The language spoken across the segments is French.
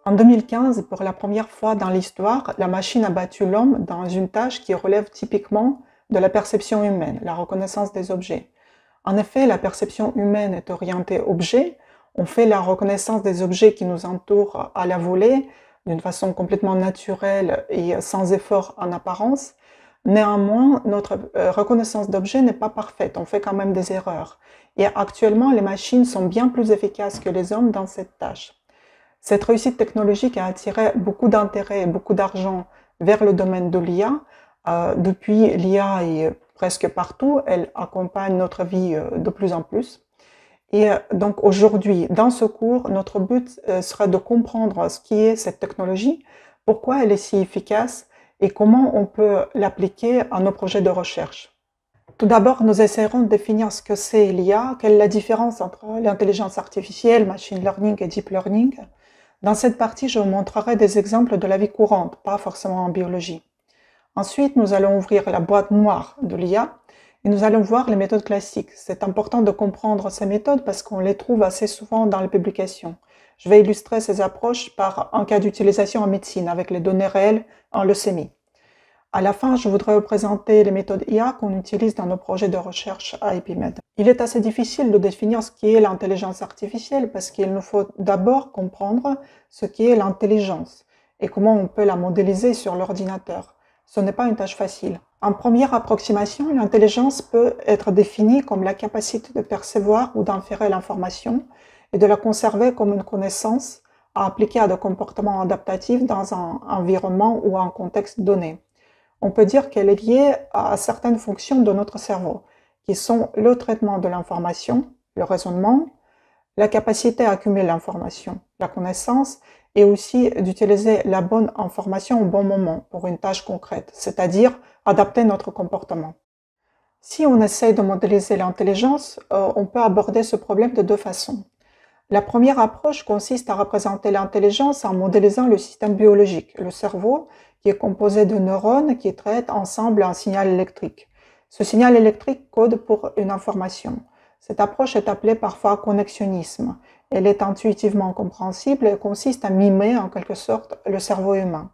En 2015, pour la première fois dans l'histoire, la machine a battu l'homme dans une tâche qui relève typiquement de la perception humaine, la reconnaissance des objets. En effet, la perception humaine est orientée objet. On fait la reconnaissance des objets qui nous entourent à la volée, d'une façon complètement naturelle et sans effort en apparence. Néanmoins, notre reconnaissance d'objets n'est pas parfaite, on fait quand même des erreurs. Et actuellement, les machines sont bien plus efficaces que les hommes dans cette tâche. Cette réussite technologique a attiré beaucoup d'intérêt et beaucoup d'argent vers le domaine de l'IA. Depuis, l'IA est presque partout, elle accompagne notre vie de plus en plus. Et donc aujourd'hui, dans ce cours, notre but sera de comprendre ce qu'est cette technologie, pourquoi elle est si efficace et comment on peut l'appliquer à nos projets de recherche. Tout d'abord, nous essaierons de définir ce que c'est l'IA, quelle est la différence entre l'intelligence artificielle, machine learning et deep learning. Dans cette partie, je vous montrerai des exemples de la vie courante, pas forcément en biologie. Ensuite, nous allons ouvrir la boîte noire de l'IA et nous allons voir les méthodes classiques. C'est important de comprendre ces méthodes parce qu'on les trouve assez souvent dans les publications. Je vais illustrer ces approches par un cas d'utilisation en médecine avec les données réelles en leucémie. À la fin, je voudrais vous présenter les méthodes IA qu'on utilise dans nos projets de recherche à Epimed. Il est assez difficile de définir ce qu'est l'intelligence artificielle parce qu'il nous faut d'abord comprendre ce qu'est l'intelligence et comment on peut la modéliser sur l'ordinateur. Ce n'est pas une tâche facile. En première approximation, l'intelligence peut être définie comme la capacité de percevoir ou d'inférer l'information et de la conserver comme une connaissance à appliquer à des comportements adaptatifs dans un environnement ou un contexte donné. On peut dire qu'elle est liée à certaines fonctions de notre cerveau, qui sont le traitement de l'information, le raisonnement, la capacité à accumuler l'information, la connaissance, et aussi d'utiliser la bonne information au bon moment pour une tâche concrète, c'est-à-dire adapter notre comportement. Si on essaie de modéliser l'intelligence, on peut aborder ce problème de deux façons. La première approche consiste à représenter l'intelligence en modélisant le système biologique, le cerveau, qui est composé de neurones qui traitent ensemble un signal électrique. Ce signal électrique code pour une information. Cette approche est appelée parfois connexionnisme. Elle est intuitivement compréhensible et consiste à mimer en quelque sorte le cerveau humain.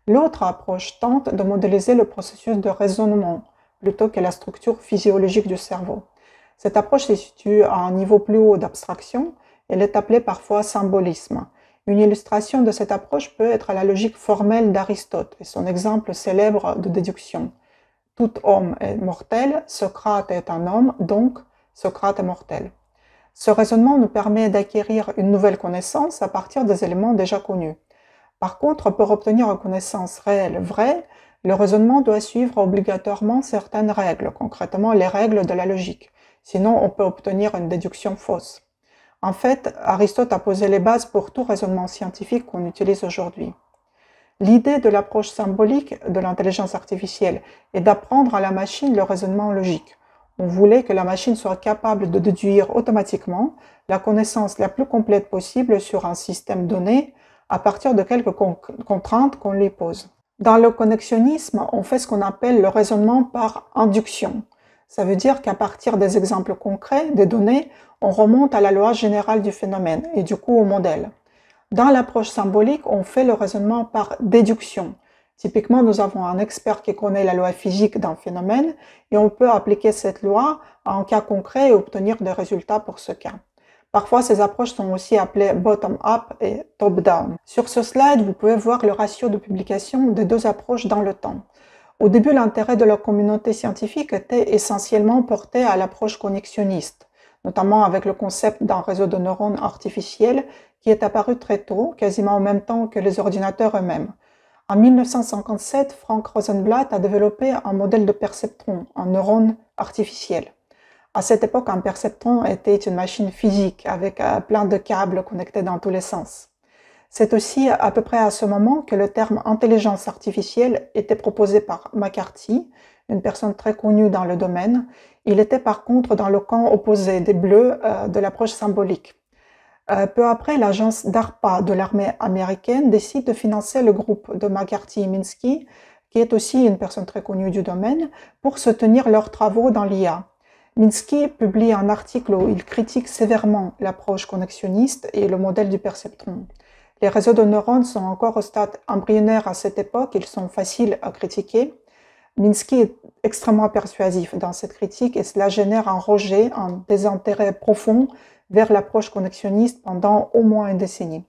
L'autre approche tente de modéliser le processus de raisonnement plutôt que la structure physiologique du cerveau. Cette approche se situe à un niveau plus haut d'abstraction. Elle est appelée parfois symbolisme. Une illustration de cette approche peut être la logique formelle d'Aristote et son exemple célèbre de déduction. Tout homme est mortel, Socrate est un homme, donc Socrate est mortel. Ce raisonnement nous permet d'acquérir une nouvelle connaissance à partir des éléments déjà connus. Par contre, pour obtenir une connaissance réelle, vraie, le raisonnement doit suivre obligatoirement certaines règles, concrètement les règles de la logique. Sinon, on peut obtenir une déduction fausse. En fait, Aristote a posé les bases pour tout raisonnement scientifique qu'on utilise aujourd'hui. L'idée de l'approche symbolique de l'intelligence artificielle est d'apprendre à la machine le raisonnement logique. On voulait que la machine soit capable de déduire automatiquement la connaissance la plus complète possible sur un système donné à partir de quelques contraintes qu'on lui pose. Dans le connexionnisme, on fait ce qu'on appelle le raisonnement par induction. Ça veut dire qu'à partir des exemples concrets, des données, on remonte à la loi générale du phénomène et du coup au modèle. Dans l'approche symbolique, on fait le raisonnement par déduction. Typiquement, nous avons un expert qui connaît la loi physique d'un phénomène et on peut appliquer cette loi à un cas concret et obtenir des résultats pour ce cas. Parfois, ces approches sont aussi appelées bottom-up et top-down. Sur ce slide, vous pouvez voir le ratio de publication des deux approches dans le temps. Au début, l'intérêt de la communauté scientifique était essentiellement porté à l'approche connexionniste, notamment avec le concept d'un réseau de neurones artificiels qui est apparu très tôt, quasiment en même temps que les ordinateurs eux-mêmes. En 1957, Frank Rosenblatt a développé un modèle de perceptron, un neurone artificiel. À cette époque, un perceptron était une machine physique avec plein de câbles connectés dans tous les sens. C'est aussi à peu près à ce moment que le terme intelligence artificielle était proposé par McCarthy, une personne très connue dans le domaine. Il était par contre dans le camp opposé des Bleus de l'approche symbolique. Peu après, l'agence DARPA de l'armée américaine décide de financer le groupe de McCarthy et Minsky, qui est aussi une personne très connue du domaine, pour soutenir leurs travaux dans l'IA. Minsky publie un article où il critique sévèrement l'approche connexionniste et le modèle du perceptron. Les réseaux de neurones sont encore au stade embryonnaire à cette époque, ils sont faciles à critiquer. Minsky est extrêmement persuasif dans cette critique et cela génère un rejet, un désintérêt profond vers l'approche connexionniste pendant au moins une décennie.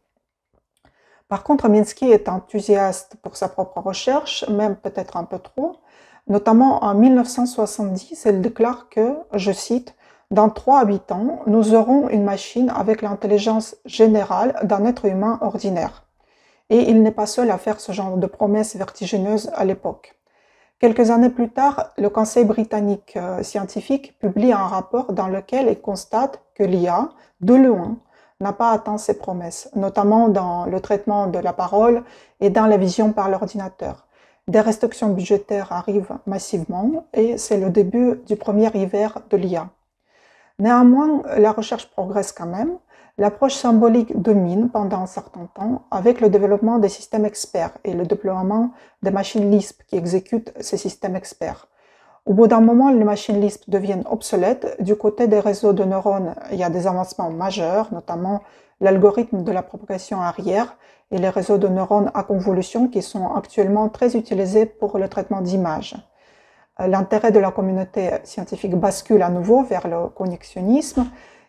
Par contre, Minsky est enthousiaste pour sa propre recherche, même peut-être un peu trop. Notamment en 1970, il déclare que, je cite, dans 3 à 8 ans, nous aurons une machine avec l'intelligence générale d'un être humain ordinaire. Et il n'est pas seul à faire ce genre de promesses vertigineuses à l'époque. Quelques années plus tard, le Conseil britannique scientifique publie un rapport dans lequel il constate que l'IA, de loin, n'a pas atteint ses promesses, notamment dans le traitement de la parole et dans la vision par l'ordinateur. Des restrictions budgétaires arrivent massivement et c'est le début du premier hiver de l'IA. Néanmoins, la recherche progresse quand même. L'approche symbolique domine pendant un certain temps avec le développement des systèmes experts et le déploiement des machines Lisp qui exécutent ces systèmes experts. Au bout d'un moment, les machines Lisp deviennent obsolètes. Du côté des réseaux de neurones, il y a des avancements majeurs, notamment l'algorithme de la propagation arrière et les réseaux de neurones à convolution qui sont actuellement très utilisés pour le traitement d'images. L'intérêt de la communauté scientifique bascule à nouveau vers le connexionnisme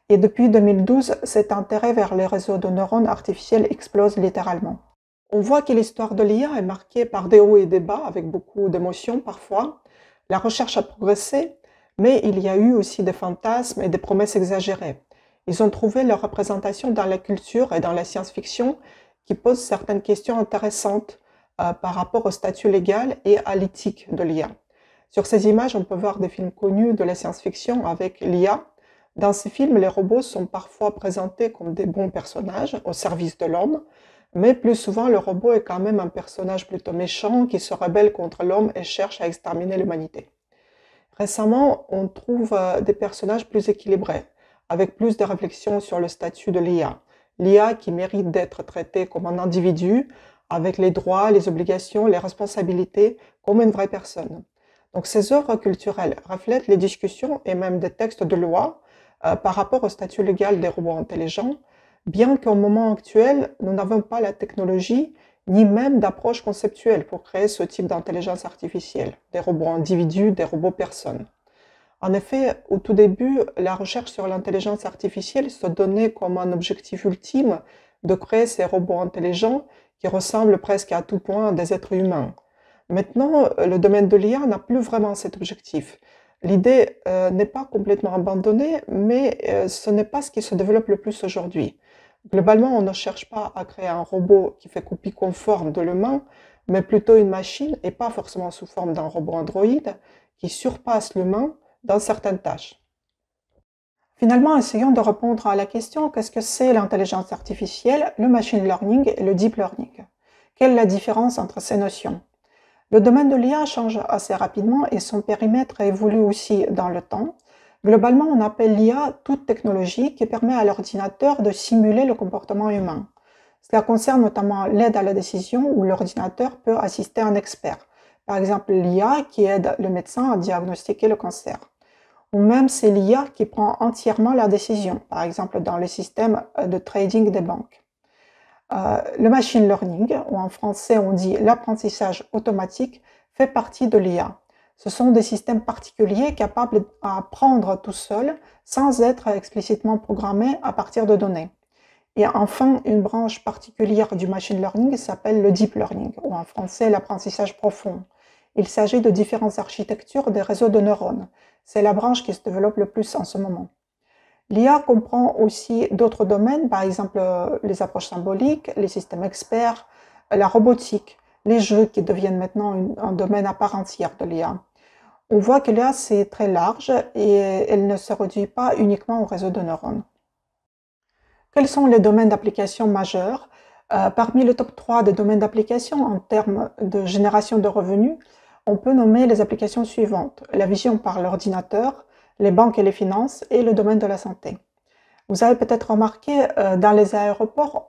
et depuis 2012, cet intérêt vers les réseaux de neurones artificiels explose littéralement. On voit que l'histoire de l'IA est marquée par des hauts et des bas, avec beaucoup d'émotions parfois. La recherche a progressé, mais il y a eu aussi des fantasmes et des promesses exagérées. Ils ont trouvé leur représentation dans la culture et dans la science-fiction qui posent certaines questions intéressantes par rapport au statut légal et à l'éthique de l'IA. Sur ces images, on peut voir des films connus de la science-fiction avec l'IA. Dans ces films, les robots sont parfois présentés comme des bons personnages au service de l'homme, mais plus souvent, le robot est quand même un personnage plutôt méchant qui se rebelle contre l'homme et cherche à exterminer l'humanité. Récemment, on trouve des personnages plus équilibrés, avec plus de réflexions sur le statut de l'IA. L'IA qui mérite d'être traitée comme un individu, avec les droits, les obligations, les responsabilités, comme une vraie personne. Donc ces œuvres culturelles reflètent les discussions et même des textes de loi par rapport au statut légal des robots intelligents, bien qu'au moment actuel, nous n'avons pas la technologie ni même d'approche conceptuelle pour créer ce type d'intelligence artificielle, des robots individus, des robots personnes. En effet, au tout début, la recherche sur l'intelligence artificielle se donnait comme un objectif ultime de créer ces robots intelligents qui ressemblent presque à tout point à des êtres humains. Maintenant, le domaine de l'IA n'a plus vraiment cet objectif. L'idée n'est pas complètement abandonnée, mais ce n'est pas ce qui se développe le plus aujourd'hui. Globalement, on ne cherche pas à créer un robot qui fait copie conforme de l'humain, mais plutôt une machine, et pas forcément sous forme d'un robot Android, qui surpasse l'humain dans certaines tâches. Finalement, essayons de répondre à la question qu'est-ce que c'est l'intelligence artificielle, le machine learning et le deep learning? Quelle est la différence entre ces notions? Le domaine de l'IA change assez rapidement et son périmètre évolue aussi dans le temps. Globalement, on appelle l'IA toute technologie qui permet à l'ordinateur de simuler le comportement humain. Cela concerne notamment l'aide à la décision où l'ordinateur peut assister un expert. Par exemple, l'IA qui aide le médecin à diagnostiquer le cancer. Ou même c'est l'IA qui prend entièrement la décision, par exemple dans le système de trading des banques. Le machine learning, ou en français on dit l'apprentissage automatique, fait partie de l'IA. Ce sont des systèmes particuliers capables d'apprendre tout seuls sans être explicitement programmés à partir de données. Et enfin, une branche particulière du machine learning s'appelle le deep learning, ou en français l'apprentissage profond. Il s'agit de différentes architectures des réseaux de neurones. C'est la branche qui se développe le plus en ce moment. L'IA comprend aussi d'autres domaines, par exemple les approches symboliques, les systèmes experts, la robotique, les jeux qui deviennent maintenant un domaine à part entière de l'IA. On voit que l'IA c'est très large et elle ne se réduit pas uniquement au réseau de neurones. Quels sont les domaines d'application majeurs? Parmi le top 3 des domaines d'application en termes de génération de revenus, on peut nommer les applications suivantes: la vision par l'ordinateur, les banques et les finances et le domaine de la santé. Vous avez peut-être remarqué dans les aéroports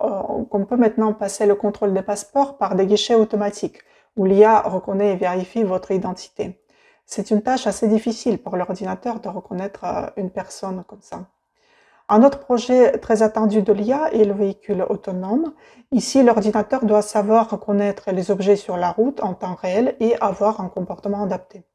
qu'on peut maintenant passer le contrôle des passeports par des guichets automatiques où l'IA reconnaît et vérifie votre identité. C'est une tâche assez difficile pour l'ordinateur de reconnaître une personne comme ça. Un autre projet très attendu de l'IA est le véhicule autonome. Ici, l'ordinateur doit savoir reconnaître les objets sur la route en temps réel et avoir un comportement adapté.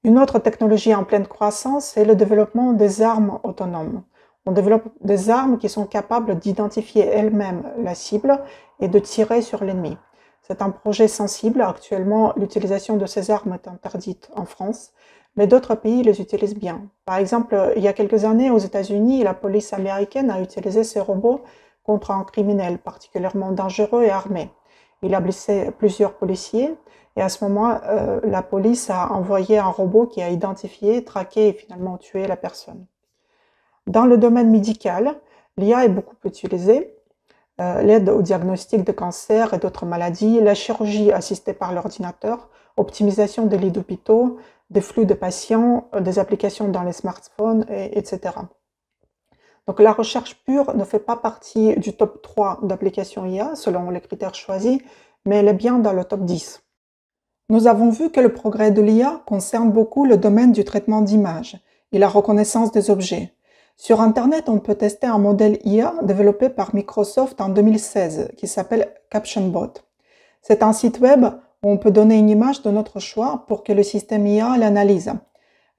Une autre technologie en pleine croissance, c'est le développement des armes autonomes. On développe des armes qui sont capables d'identifier elles-mêmes la cible et de tirer sur l'ennemi. C'est un projet sensible. Actuellement, l'utilisation de ces armes est interdite en France, mais d'autres pays les utilisent bien. Par exemple, il y a quelques années, aux États-Unis, la police américaine a utilisé ces robots contre un criminel particulièrement dangereux et armé. Il a blessé plusieurs policiers et à ce moment, la police a envoyé un robot qui a identifié, traqué et finalement tué la personne. Dans le domaine médical, l'IA est beaucoup utilisée. L'aide au diagnostic de cancer et d'autres maladies, la chirurgie assistée par l'ordinateur, optimisation des lits d'hôpitaux, des flux de patients, des applications dans les smartphones, etc. Donc la recherche pure ne fait pas partie du top 3 d'applications IA selon les critères choisis, mais elle est bien dans le top 10. Nous avons vu que le progrès de l'IA concerne beaucoup le domaine du traitement d'images et la reconnaissance des objets. Sur Internet, on peut tester un modèle IA développé par Microsoft en 2016 qui s'appelle CaptionBot. C'est un site web où on peut donner une image de notre choix pour que le système IA l'analyse.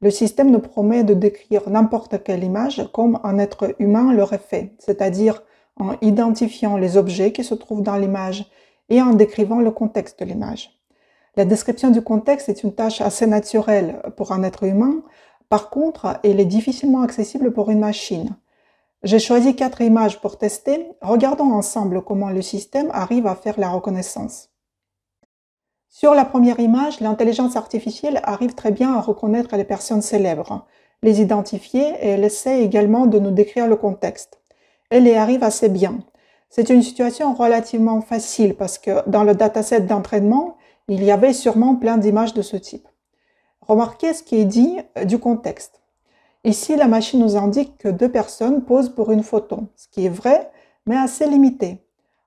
Le système nous promet de décrire n'importe quelle image comme un être humain l'aurait fait, c'est-à-dire en identifiant les objets qui se trouvent dans l'image et en décrivant le contexte de l'image. La description du contexte est une tâche assez naturelle pour un être humain. Par contre, elle est difficilement accessible pour une machine. J'ai choisi 4 images pour tester. Regardons ensemble comment le système arrive à faire la reconnaissance. Sur la première image, l'intelligence artificielle arrive très bien à reconnaître les personnes célèbres, les identifier et elle essaie également de nous décrire le contexte. Elle y arrive assez bien. C'est une situation relativement facile parce que dans le dataset d'entraînement, il y avait sûrement plein d'images de ce type. Remarquez ce qui est dit du contexte. Ici, la machine nous indique que 2 personnes posent pour une photo, ce qui est vrai, mais assez limité.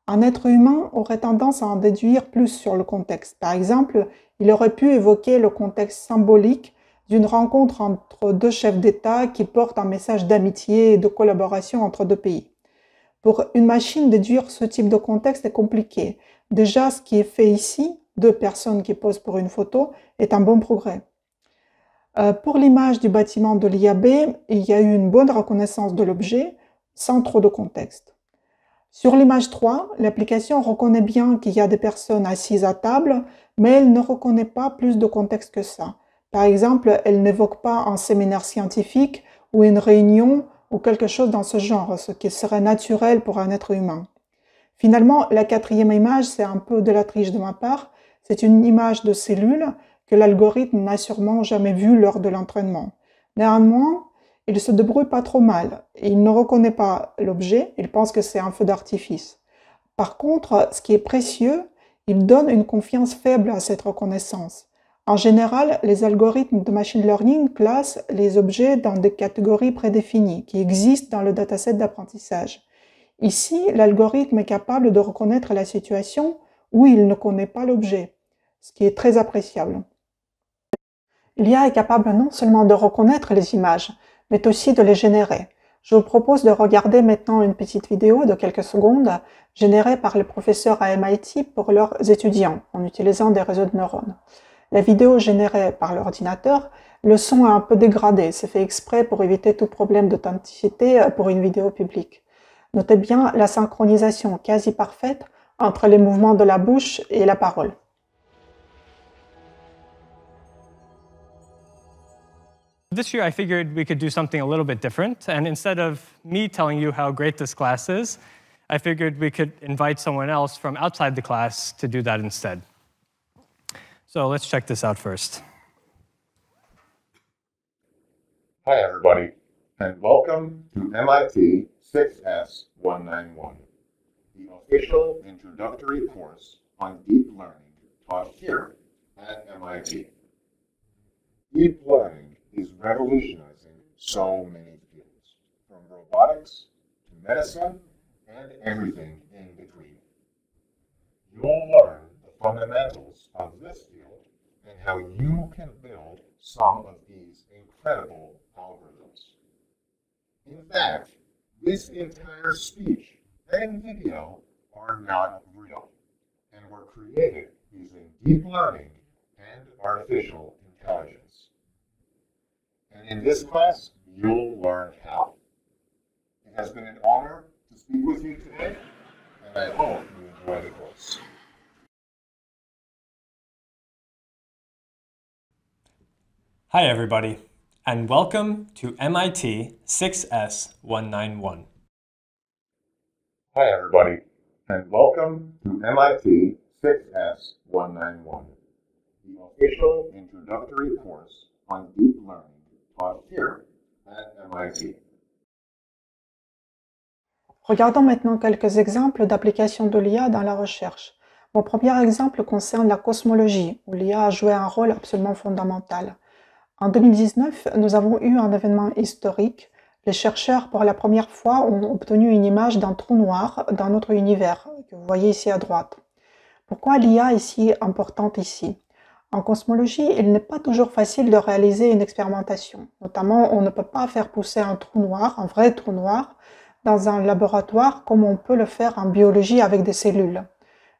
Un être humain aurait tendance à en déduire plus sur le contexte. Par exemple, il aurait pu évoquer le contexte symbolique d'une rencontre entre 2 chefs d'État qui portent un message d'amitié et de collaboration entre 2 pays. Pour une machine, déduire ce type de contexte est compliqué. Déjà, ce qui est fait ici, 2 personnes qui posent pour une photo, est un bon progrès. Pour l'image du bâtiment de l'IAB, il y a eu une bonne reconnaissance de l'objet, sans trop de contexte. Sur l'image 3, l'application reconnaît bien qu'il y a des personnes assises à table, mais elle ne reconnaît pas plus de contexte que ça. Par exemple, elle n'évoque pas un séminaire scientifique ou une réunion ou quelque chose dans ce genre, ce qui serait naturel pour un être humain. Finalement, la 4e image, c'est un peu de la triche de ma part. C'est une image de cellule que l'algorithme n'a sûrement jamais vue lors de l'entraînement. Néanmoins, il se débrouille pas trop mal. Il ne reconnaît pas l'objet, il pense que c'est un feu d'artifice. Par contre, ce qui est précieux, il donne une confiance faible à cette reconnaissance. En général, les algorithmes de machine learning classent les objets dans des catégories prédéfinies qui existent dans le dataset d'apprentissage. Ici, l'algorithme est capable de reconnaître la situation où il ne connaît pas l'objet, ce qui est très appréciable. L'IA est capable non seulement de reconnaître les images, mais aussi de les générer. Je vous propose de regarder maintenant une petite vidéo de quelques secondes générée par les professeurs à MIT pour leurs étudiants en utilisant des réseaux de neurones. La vidéo générée par l'ordinateur, le son est un peu dégradé, c'est fait exprès pour éviter tout problème d'authenticité pour une vidéo publique. Notez bien la synchronisation quasi parfaite entre les mouvements de la bouche et la parole. This year, I figured we could do something a little bit different. And instead of me telling you how great this class is, I figured we could invite someone else from outside the class to do that instead. So let's check this out first. Hi, everybody, and welcome to MIT 6S191, the official introductory course on deep learning taught here at MIT. Deep learning is revolutionizing so many fields, from robotics to medicine and everything in between. You'll learn the fundamentals of this field and how you can build some of these incredible algorithms. In fact, this entire speech and video are not real and were created using deep learning and artificial intelligence. And in this class, you'll learn how. It has been an honor to speak with you today, and I hope you enjoy the course. Hi, everybody, and welcome to MIT 6S191. Hi, everybody, and welcome to MIT 6S191, the official introductory course on deep learning taught here at MIT. Regardons maintenant quelques exemples d'application de l'IA dans la recherche. Mon premier exemple concerne la cosmologie, où l'IA a joué un rôle absolument fondamental. En 2019, nous avons eu un événement historique. Les chercheurs, pour la première fois, ont obtenu une image d'un trou noir dans notre univers, que vous voyez ici à droite. Pourquoi l'IA est si importante ici? En cosmologie, il n'est pas toujours facile de réaliser une expérimentation. Notamment, on ne peut pas faire pousser un trou noir, un vrai trou noir, dans un laboratoire comme on peut le faire en biologie avec des cellules.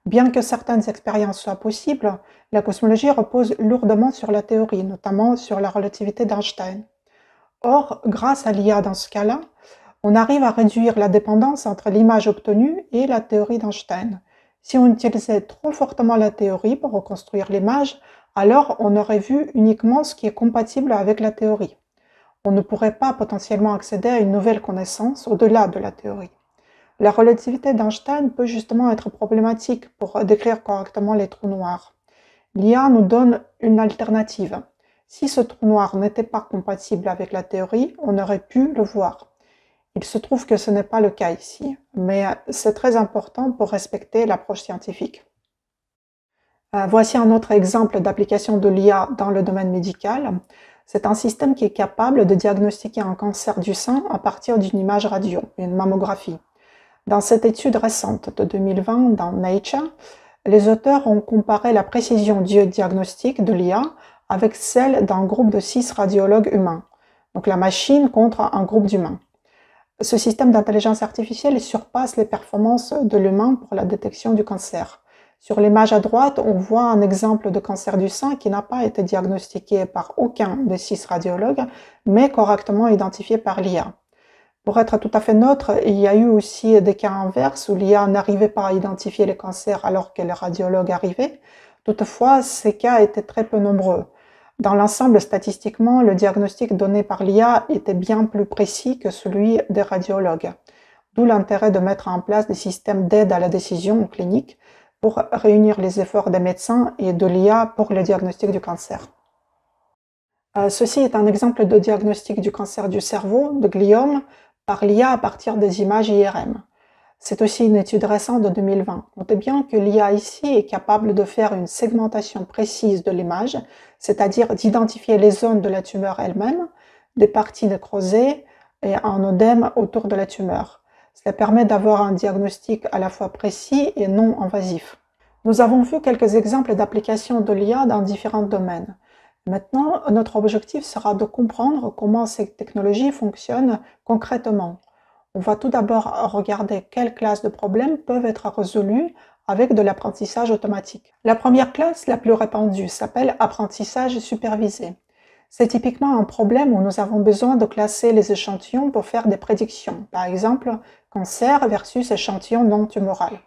Bien que certaines expériences soient possibles, la cosmologie repose lourdement sur la théorie, notamment sur la relativité d'Einstein. Or, grâce à l'IA dans ce cas-là, on arrive à réduire la dépendance entre l'image obtenue et la théorie d'Einstein. Si on utilisait trop fortement la théorie pour reconstruire l'image, alors on aurait vu uniquement ce qui est compatible avec la théorie. On ne pourrait pas potentiellement accéder à une nouvelle connaissance au-delà de la théorie. La relativité d'Einstein peut justement être problématique pour décrire correctement les trous noirs. L'IA nous donne une alternative. Si ce trou noir n'était pas compatible avec la théorie, on aurait pu le voir. Il se trouve que ce n'est pas le cas ici, mais c'est très important pour respecter l'approche scientifique. Voici un autre exemple d'application de l'IA dans le domaine médical. C'est un système qui est capable de diagnostiquer un cancer du sein à partir d'une image radio, une mammographie. Dans cette étude récente de 2020 dans Nature, les auteurs ont comparé la précision du diagnostic de l'IA avec celle d'un groupe de 6 radiologues humains, donc la machine contre un groupe d'humains. Ce système d'intelligence artificielle surpasse les performances de l'humain pour la détection du cancer. Sur l'image à droite, on voit un exemple de cancer du sein qui n'a pas été diagnostiqué par aucun des 6 radiologues, mais correctement identifié par l'IA. Pour être tout à fait neutre, il y a eu aussi des cas inverses où l'IA n'arrivait pas à identifier les cancers alors que les radiologues arrivaient. Toutefois, ces cas étaient très peu nombreux. Dans l'ensemble, statistiquement, le diagnostic donné par l'IA était bien plus précis que celui des radiologues. D'où l'intérêt de mettre en place des systèmes d'aide à la décision clinique pour réunir les efforts des médecins et de l'IA pour le diagnostic du cancer. Ceci est un exemple de diagnostic du cancer du cerveau, de gliome, par l'IA à partir des images IRM. C'est aussi une étude récente de 2020. Notez bien que l'IA ici est capable de faire une segmentation précise de l'image, c'est-à-dire d'identifier les zones de la tumeur elle-même, des parties nécrosées et un œdème autour de la tumeur. Cela permet d'avoir un diagnostic à la fois précis et non invasif. Nous avons vu quelques exemples d'applications de l'IA dans différents domaines. Maintenant, notre objectif sera de comprendre comment ces technologies fonctionnent concrètement. On va tout d'abord regarder quelles classes de problèmes peuvent être résolus avec de l'apprentissage automatique. La première classe, la plus répandue, s'appelle apprentissage supervisé. C'est typiquement un problème où nous avons besoin de classer les échantillons pour faire des prédictions. Par exemple, cancer versus échantillon non tumoral.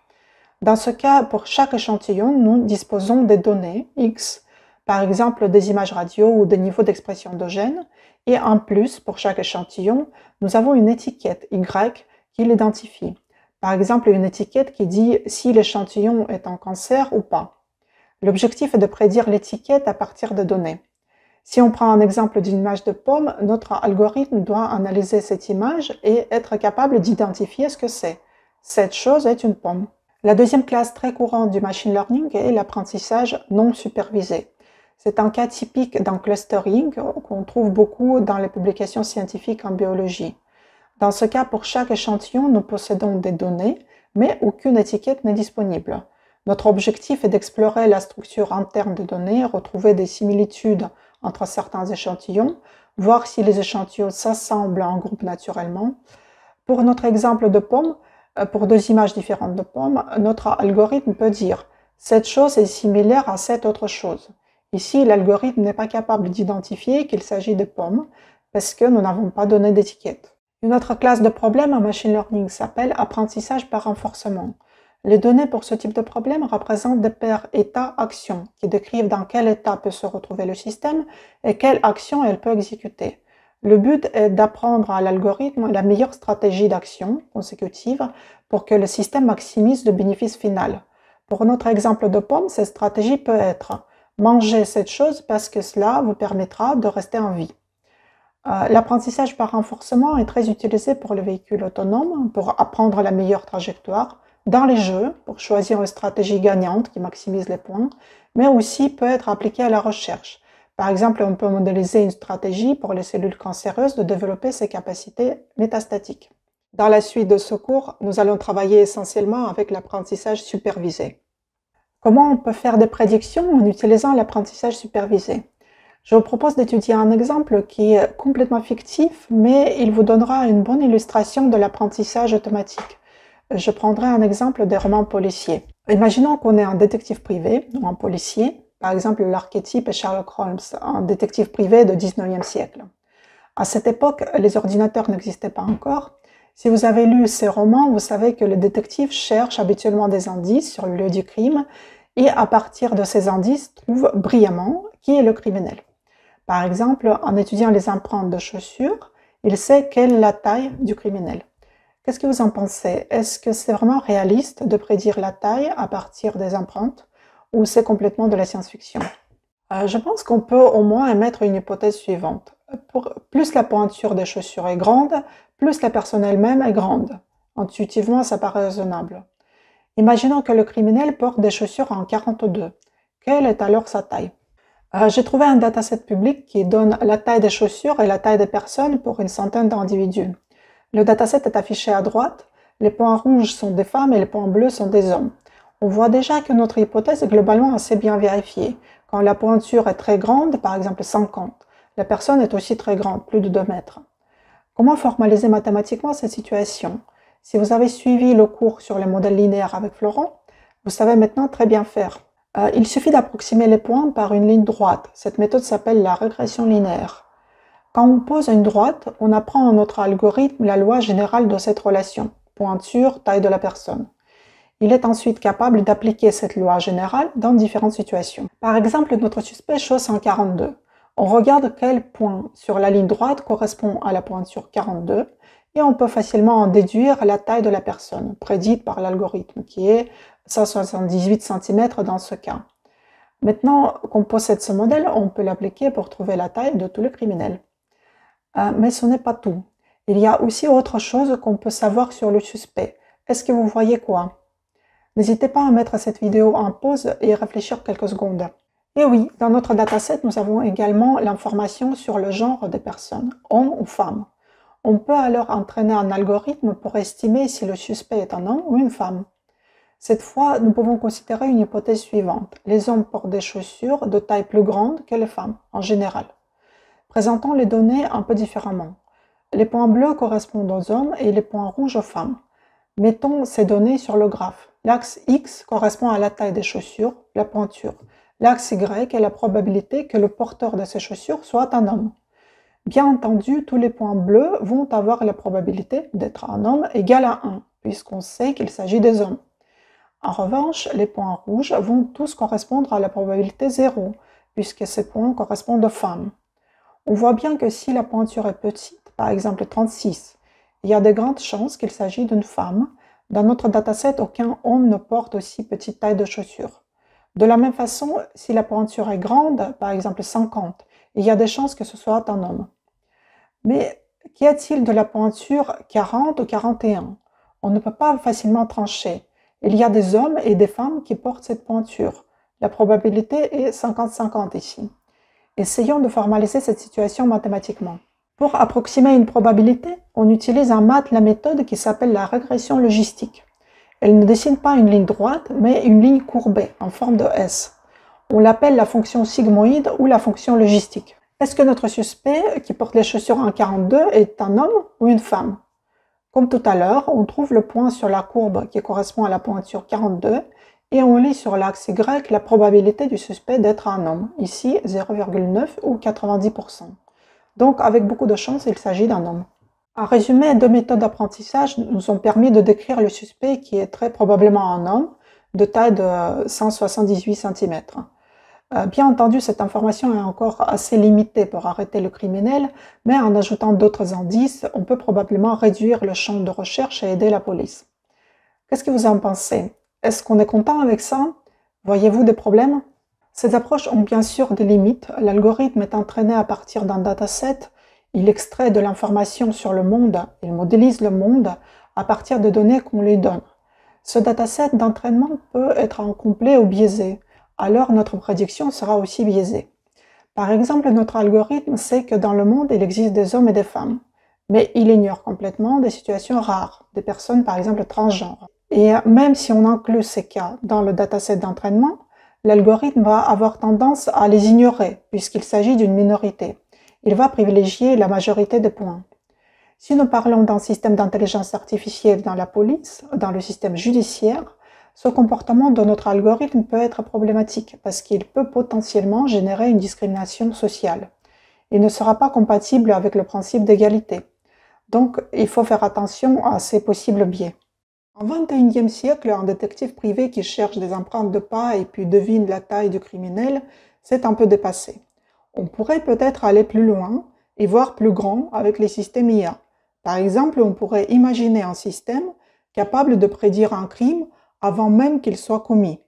Dans ce cas, pour chaque échantillon, nous disposons des données X, par exemple des images radio ou des niveaux d'expression de gènes, et en plus, pour chaque échantillon, nous avons une étiquette Y qui l'identifie. Par exemple, une étiquette qui dit si l'échantillon est un cancer ou pas. L'objectif est de prédire l'étiquette à partir de données. Si on prend un exemple d'une image de pomme, notre algorithme doit analyser cette image et être capable d'identifier ce que c'est. Cette chose est une pomme. La deuxième classe très courante du machine learning est l'apprentissage non supervisé. C'est un cas typique d'un clustering qu'on trouve beaucoup dans les publications scientifiques en biologie. Dans ce cas, pour chaque échantillon, nous possédons des données, mais aucune étiquette n'est disponible. Notre objectif est d'explorer la structure interne des données, retrouver des similitudes entre certains échantillons, voir si les échantillons s'assemblent en groupe naturellement. Pour notre exemple de pomme, pour deux images différentes de pommes, notre algorithme peut dire « cette chose est similaire à cette autre chose ». Ici, l'algorithme n'est pas capable d'identifier qu'il s'agit de pommes parce que nous n'avons pas donné d'étiquette. Une autre classe de problème en machine learning s'appelle apprentissage par renforcement. Les données pour ce type de problème représentent des paires état-action qui décrivent dans quel état peut se retrouver le système et quelle action elle peut exécuter. Le but est d'apprendre à l'algorithme la meilleure stratégie d'action consécutive pour que le système maximise le bénéfice final. Pour notre exemple de pomme, cette stratégie peut être « manger cette chose parce que cela vous permettra de rester en vie ». L'apprentissage par renforcement est très utilisé pour les véhicules autonomes, pour apprendre la meilleure trajectoire, dans les jeux, pour choisir une stratégie gagnante qui maximise les points, mais aussi peut être appliqué à la recherche. Par exemple, on peut modéliser une stratégie pour les cellules cancéreuses de développer ses capacités métastatiques. Dans la suite de ce cours, nous allons travailler essentiellement avec l'apprentissage supervisé. Comment on peut faire des prédictions en utilisant l'apprentissage supervisé? Je vous propose d'étudier un exemple qui est complètement fictif, mais il vous donnera une bonne illustration de l'apprentissage automatique. Je prendrai un exemple des romans policiers. Imaginons qu'on est un détective privé ou un policier. Par exemple, l'archétype est Sherlock Holmes, un détective privé du 19e siècle. À cette époque, les ordinateurs n'existaient pas encore. Si vous avez lu ces romans, vous savez que le détective cherche habituellement des indices sur le lieu du crime et à partir de ces indices, trouve brillamment qui est le criminel. Par exemple, en étudiant les empreintes de chaussures, il sait quelle est la taille du criminel. Qu'est-ce que vous en pensez? Est-ce que c'est vraiment réaliste de prédire la taille à partir des empreintes ou c'est complètement de la science-fiction? Je pense qu'on peut au moins émettre une hypothèse suivante. Plus la pointure des chaussures est grande, plus la personne elle-même est grande. Intuitivement, ça paraît raisonnable. Imaginons que le criminel porte des chaussures en 42. Quelle est alors sa taille? J'ai trouvé un dataset public qui donne la taille des chaussures et la taille des personnes pour une centaine d'individus. Le dataset est affiché à droite. Les points rouges sont des femmes et les points bleus sont des hommes. On voit déjà que notre hypothèse est globalement assez bien vérifiée. Quand la pointure est très grande, par exemple 50, la personne est aussi très grande, plus de 2 mètres. Comment formaliser mathématiquement cette situation? Si vous avez suivi le cours sur les modèles linéaires avec Florent, vous savez maintenant très bien faire. Il suffit d'approximer les points par une ligne droite. Cette méthode s'appelle la régression linéaire. Quand on pose une droite, on apprend à notre algorithme la loi générale de cette relation, pointure, taille de la personne. Il est ensuite capable d'appliquer cette loi générale dans différentes situations. Par exemple, notre suspect chausse en 42. On regarde quel point sur la ligne droite correspond à la pointure 42 et on peut facilement en déduire la taille de la personne, prédite par l'algorithme, qui est 178 cm dans ce cas. Maintenant qu'on possède ce modèle, on peut l'appliquer pour trouver la taille de tous les criminels. Mais ce n'est pas tout. Il y a aussi autre chose qu'on peut savoir sur le suspect. Est-ce que vous voyez quoi? N'hésitez pas à mettre cette vidéo en pause et réfléchir quelques secondes. Et oui, dans notre dataset, nous avons également l'information sur le genre des personnes, homme ou femme. On peut alors entraîner un algorithme pour estimer si le suspect est un homme ou une femme. Cette fois, nous pouvons considérer une hypothèse suivante. Les hommes portent des chaussures de taille plus grande que les femmes, en général. Présentons les données un peu différemment. Les points bleus correspondent aux hommes et les points rouges aux femmes. Mettons ces données sur le graphe. L'axe X correspond à la taille des chaussures, la pointure. L'axe Y est la probabilité que le porteur de ces chaussures soit un homme. Bien entendu, tous les points bleus vont avoir la probabilité d'être un homme égale à 1, puisqu'on sait qu'il s'agit des hommes. En revanche, les points rouges vont tous correspondre à la probabilité 0, puisque ces points correspondent aux femmes. On voit bien que si la pointure est petite, par exemple 36, il y a de grandes chances qu'il s'agit d'une femme. Dans notre dataset, aucun homme ne porte aussi petite taille de chaussures. De la même façon, si la pointure est grande, par exemple 50, il y a des chances que ce soit un homme. Mais qu'y a-t-il de la pointure 40 ou 41? On ne peut pas facilement trancher. Il y a des hommes et des femmes qui portent cette pointure. La probabilité est 50-50 ici. Essayons de formaliser cette situation mathématiquement. Pour approximer une probabilité, on utilise en maths la méthode qui s'appelle la régression logistique. Elle ne dessine pas une ligne droite, mais une ligne courbée, en forme de S. On l'appelle la fonction sigmoïde ou la fonction logistique. Est-ce que notre suspect, qui porte les chaussures en 42, est un homme ou une femme? Comme tout à l'heure, on trouve le point sur la courbe qui correspond à la pointure 42 et on lit sur l'axe Y la probabilité du suspect d'être un homme, ici 0,9 ou 90%. Donc avec beaucoup de chance, il s'agit d'un homme. En résumé, deux méthodes d'apprentissage nous ont permis de décrire le suspect qui est très probablement un homme de taille de 178 cm. Bien entendu, cette information est encore assez limitée pour arrêter le criminel, mais en ajoutant d'autres indices, on peut probablement réduire le champ de recherche et aider la police. Qu'est-ce que vous en pensez? Est-ce qu'on est content avec ça? Voyez-vous des problèmes? Ces approches ont bien sûr des limites. L'algorithme est entraîné à partir d'un dataset. Il extrait de l'information sur le monde, il modélise le monde à partir de données qu'on lui donne. Ce dataset d'entraînement peut être incomplet ou biaisé. Alors notre prédiction sera aussi biaisée. Par exemple, notre algorithme sait que dans le monde, il existe des hommes et des femmes, mais il ignore complètement des situations rares, des personnes par exemple transgenres. Et même si on inclut ces cas dans le dataset d'entraînement, l'algorithme va avoir tendance à les ignorer puisqu'il s'agit d'une minorité. Il va privilégier la majorité des points. Si nous parlons d'un système d'intelligence artificielle dans la police, dans le système judiciaire, ce comportement de notre algorithme peut être problématique parce qu'il peut potentiellement générer une discrimination sociale. Il ne sera pas compatible avec le principe d'égalité. Donc, il faut faire attention à ces possibles biais. Au XXIe siècle, un détective privé qui cherche des empreintes de pas et puis devine la taille du criminel, c'est un peu dépassé. On pourrait peut-être aller plus loin et voir plus grand avec les systèmes IA. Par exemple, on pourrait imaginer un système capable de prédire un crime avant même qu'il soit commis.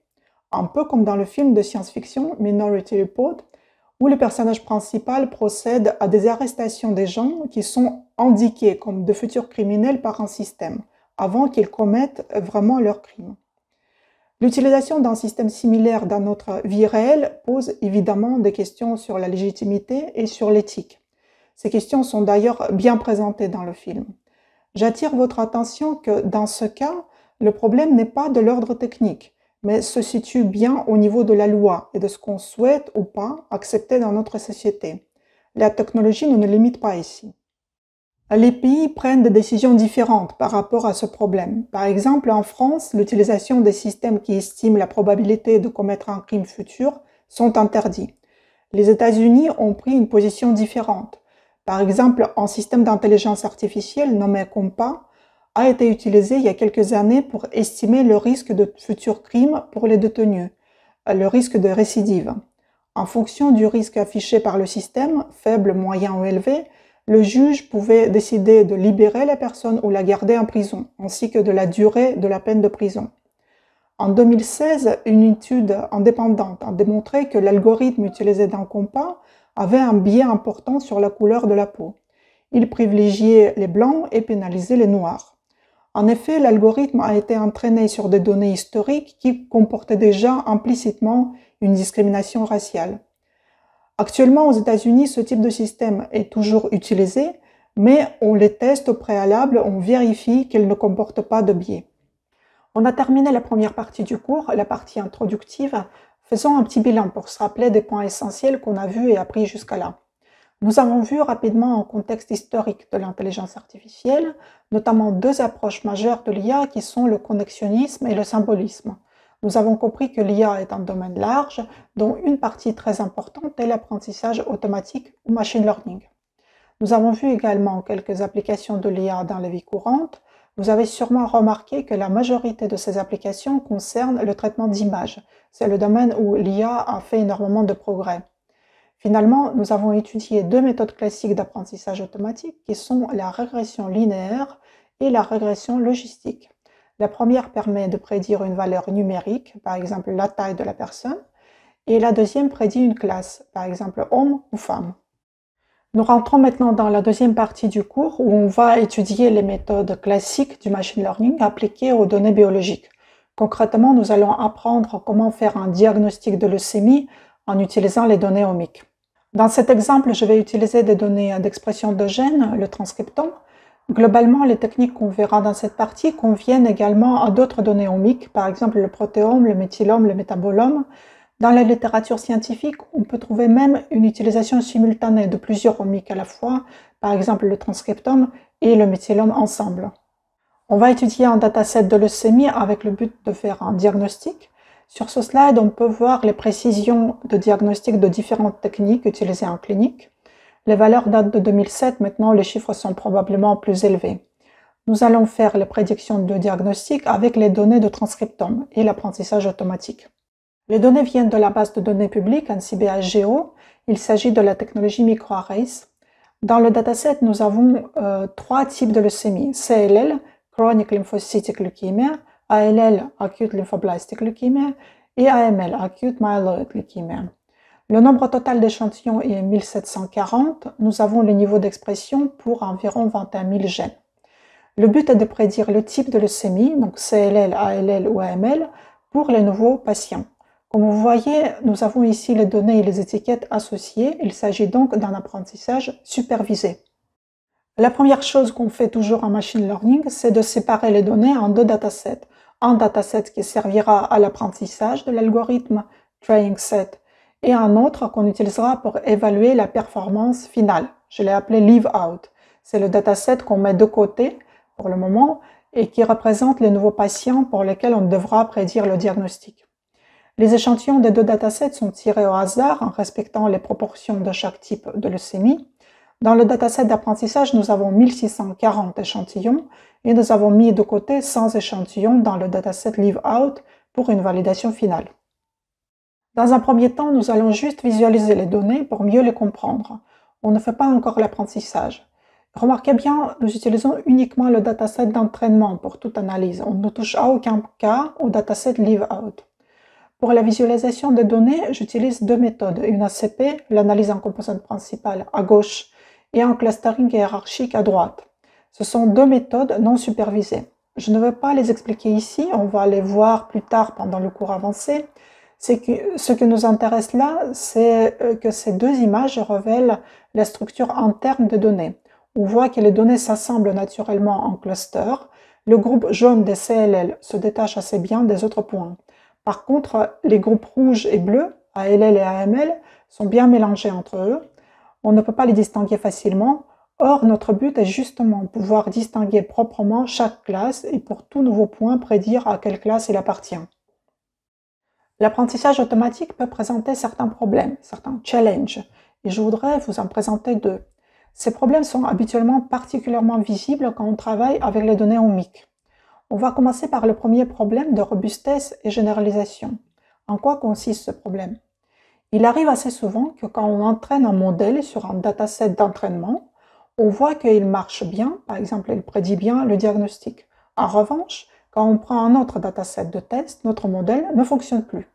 Un peu comme dans le film de science-fiction Minority Report, où le personnage principal procède à des arrestations des gens qui sont indiqués comme de futurs criminels par un système, avant qu'ils commettent vraiment leur crime. L'utilisation d'un système similaire dans notre vie réelle pose évidemment des questions sur la légitimité et sur l'éthique. Ces questions sont d'ailleurs bien présentées dans le film. J'attire votre attention que dans ce cas, le problème n'est pas de l'ordre technique, mais se situe bien au niveau de la loi et de ce qu'on souhaite ou pas accepter dans notre société. La technologie ne nous limite pas ici. Les pays prennent des décisions différentes par rapport à ce problème. Par exemple, en France, l'utilisation des systèmes qui estiment la probabilité de commettre un crime futur sont interdits. Les États-Unis ont pris une position différente. Par exemple, un système d'intelligence artificielle nommé COMPA a été utilisé il y a quelques années pour estimer le risque de futurs crimes pour les détenus, le risque de récidive. En fonction du risque affiché par le système, faible, moyen ou élevé, le juge pouvait décider de libérer la personne ou la garder en prison, ainsi que de la durée de la peine de prison. En 2016, une étude indépendante a démontré que l'algorithme utilisé dans COMPA avait un biais important sur la couleur de la peau. Il privilégiait les blancs et pénalisait les noirs. En effet, l'algorithme a été entraîné sur des données historiques qui comportaient déjà implicitement une discrimination raciale. Actuellement, aux États-Unis, ce type de système est toujours utilisé, mais on les teste au préalable, on vérifie qu'ils ne comportent pas de biais. On a terminé la première partie du cours, la partie introductive. Faisons un petit bilan pour se rappeler des points essentiels qu'on a vus et appris jusqu'à là. Nous avons vu rapidement un contexte historique de l'intelligence artificielle, notamment deux approches majeures de l'IA qui sont le connexionnisme et le symbolisme. Nous avons compris que l'IA est un domaine large, dont une partie très importante est l'apprentissage automatique ou machine learning. Nous avons vu également quelques applications de l'IA dans la vie courante. Vous avez sûrement remarqué que la majorité de ces applications concernent le traitement d'images. C'est le domaine où l'IA a fait énormément de progrès. Finalement, nous avons étudié deux méthodes classiques d'apprentissage automatique qui sont la régression linéaire et la régression logistique. La première permet de prédire une valeur numérique, par exemple la taille de la personne, et la deuxième prédit une classe, par exemple homme ou femme. Nous rentrons maintenant dans la deuxième partie du cours où on va étudier les méthodes classiques du machine learning appliquées aux données biologiques. Concrètement, nous allons apprendre comment faire un diagnostic de leucémie en utilisant les données omiques. Dans cet exemple, je vais utiliser des données d'expression de gènes, le transcriptome. Globalement, les techniques qu'on verra dans cette partie conviennent également à d'autres données omiques, par exemple le protéome, le méthylome, le métabolome. Dans la littérature scientifique, on peut trouver même une utilisation simultanée de plusieurs omiques à la fois, par exemple le transcriptome et le méthylome ensemble. On va étudier un dataset de leucémie avec le but de faire un diagnostic. Sur ce slide, on peut voir les précisions de diagnostic de différentes techniques utilisées en clinique. Les valeurs datent de 2007, maintenant les chiffres sont probablement plus élevés. Nous allons faire les prédictions de diagnostic avec les données de transcriptome et l'apprentissage automatique. Les données viennent de la base de données publique NCBI-GEO. Il s'agit de la technologie microarrays. Dans le dataset, nous avons trois types de leucémie: CLL, Chronic Lymphocytic Leukemia, ALL, Acute Lymphoblastic Leukemia, et AML, Acute Myeloid Leukemia. Le nombre total d'échantillons est 1740. Nous avons le niveau d'expression pour environ 21 000 gènes. Le but est de prédire le type de leucémie, donc CLL, ALL ou AML, pour les nouveaux patients. Comme vous voyez, nous avons ici les données et les étiquettes associées. Il s'agit donc d'un apprentissage supervisé. La première chose qu'on fait toujours en machine learning, c'est de séparer les données en deux datasets. Un dataset qui servira à l'apprentissage de l'algorithme, training set, et un autre qu'on utilisera pour évaluer la performance finale. Je l'ai appelé leave out. C'est le dataset qu'on met de côté pour le moment et qui représente les nouveaux patients pour lesquels on devra prédire le diagnostic. Les échantillons des deux datasets sont tirés au hasard en respectant les proportions de chaque type de leucémie. Dans le dataset d'apprentissage, nous avons 1640 échantillons et nous avons mis de côté 100 échantillons dans le dataset leave out pour une validation finale. Dans un premier temps, nous allons juste visualiser les données pour mieux les comprendre. On ne fait pas encore l'apprentissage. Remarquez bien, nous utilisons uniquement le dataset d'entraînement pour toute analyse. On ne touche à aucun cas au dataset leave out. Pour la visualisation des données, j'utilise deux méthodes, une ACP, l'analyse en composante principale, à gauche, et un clustering hiérarchique à droite. Ce sont deux méthodes non supervisées. Je ne vais pas les expliquer ici, on va les voir plus tard pendant le cours avancé. Ce qui nous intéresse là, c'est que ces deux images révèlent la structure interne des données. On voit que les données s'assemblent naturellement en clusters. Le groupe jaune des CLL se détache assez bien des autres points. Par contre, les groupes rouges et bleus, ALL et AML, sont bien mélangés entre eux. On ne peut pas les distinguer facilement. Or, notre but est justement pouvoir distinguer proprement chaque classe et pour tout nouveau point prédire à quelle classe il appartient. L'apprentissage automatique peut présenter certains problèmes, certains challenges, et je voudrais vous en présenter deux. Ces problèmes sont habituellement particulièrement visibles quand on travaille avec les données omiques. On va commencer par le premier problème de robustesse et généralisation. En quoi consiste ce problème? Il arrive assez souvent que quand on entraîne un modèle sur un dataset d'entraînement, on voit qu'il marche bien, par exemple il prédit bien le diagnostic. En revanche, quand on prend un autre dataset de test, notre modèle ne fonctionne plus.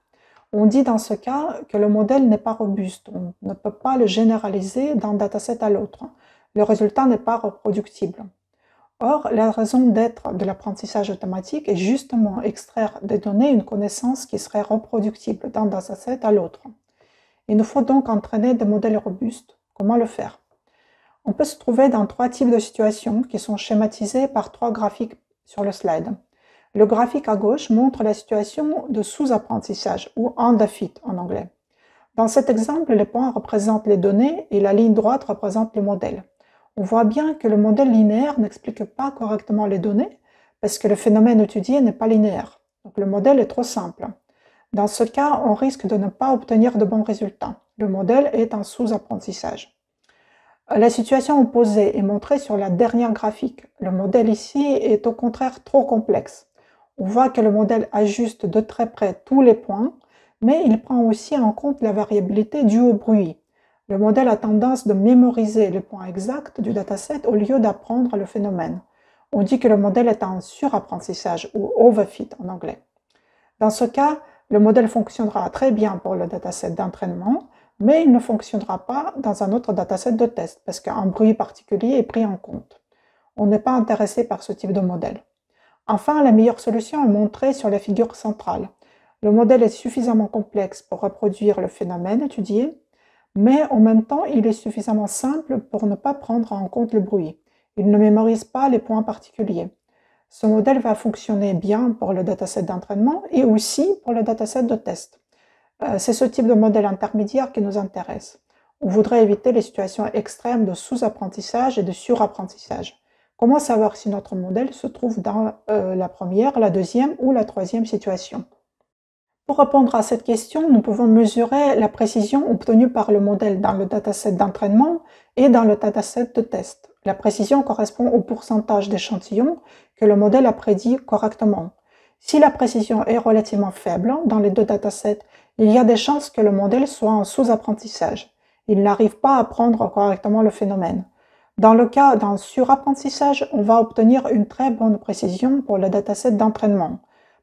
On dit dans ce cas que le modèle n'est pas robuste, on ne peut pas le généraliser d'un dataset à l'autre. Le résultat n'est pas reproductible. Or, la raison d'être de l'apprentissage automatique est justement extraire des données une connaissance qui serait reproductible d'un dataset à l'autre. Il nous faut donc entraîner des modèles robustes. Comment le faire? On peut se trouver dans trois types de situations qui sont schématisées par trois graphiques sur le slide. Le graphique à gauche montre la situation de sous-apprentissage, ou underfit en anglais. Dans cet exemple, les points représentent les données et la ligne droite représente le modèle. On voit bien que le modèle linéaire n'explique pas correctement les données parce que le phénomène étudié n'est pas linéaire. Donc le modèle est trop simple. Dans ce cas, on risque de ne pas obtenir de bons résultats. Le modèle est en sous-apprentissage. La situation opposée est montrée sur la dernière graphique. Le modèle ici est au contraire trop complexe. On voit que le modèle ajuste de très près tous les points, mais il prend aussi en compte la variabilité due au bruit. Le modèle a tendance de mémoriser les points exacts du dataset au lieu d'apprendre le phénomène. On dit que le modèle est en surapprentissage ou overfit en anglais. Dans ce cas, le modèle fonctionnera très bien pour le dataset d'entraînement, mais il ne fonctionnera pas dans un autre dataset de test parce qu'un bruit particulier est pris en compte. On n'est pas intéressé par ce type de modèle. Enfin, la meilleure solution est montrée sur la figure centrale. Le modèle est suffisamment complexe pour reproduire le phénomène étudié, mais en même temps, il est suffisamment simple pour ne pas prendre en compte le bruit. Il ne mémorise pas les points particuliers. Ce modèle va fonctionner bien pour le dataset d'entraînement et aussi pour le dataset de test. C'est ce type de modèle intermédiaire qui nous intéresse. On voudrait éviter les situations extrêmes de sous-apprentissage et de surapprentissage. Comment savoir si notre modèle se trouve dans la première, la deuxième ou la troisième situation? Pour répondre à cette question, nous pouvons mesurer la précision obtenue par le modèle dans le dataset d'entraînement et dans le dataset de test. La précision correspond au pourcentage d'échantillons que le modèle a prédit correctement. Si la précision est relativement faible dans les deux datasets, il y a des chances que le modèle soit en sous-apprentissage. Il n'arrive pas à apprendre correctement le phénomène. Dans le cas d'un surapprentissage, on va obtenir une très bonne précision pour le dataset d'entraînement.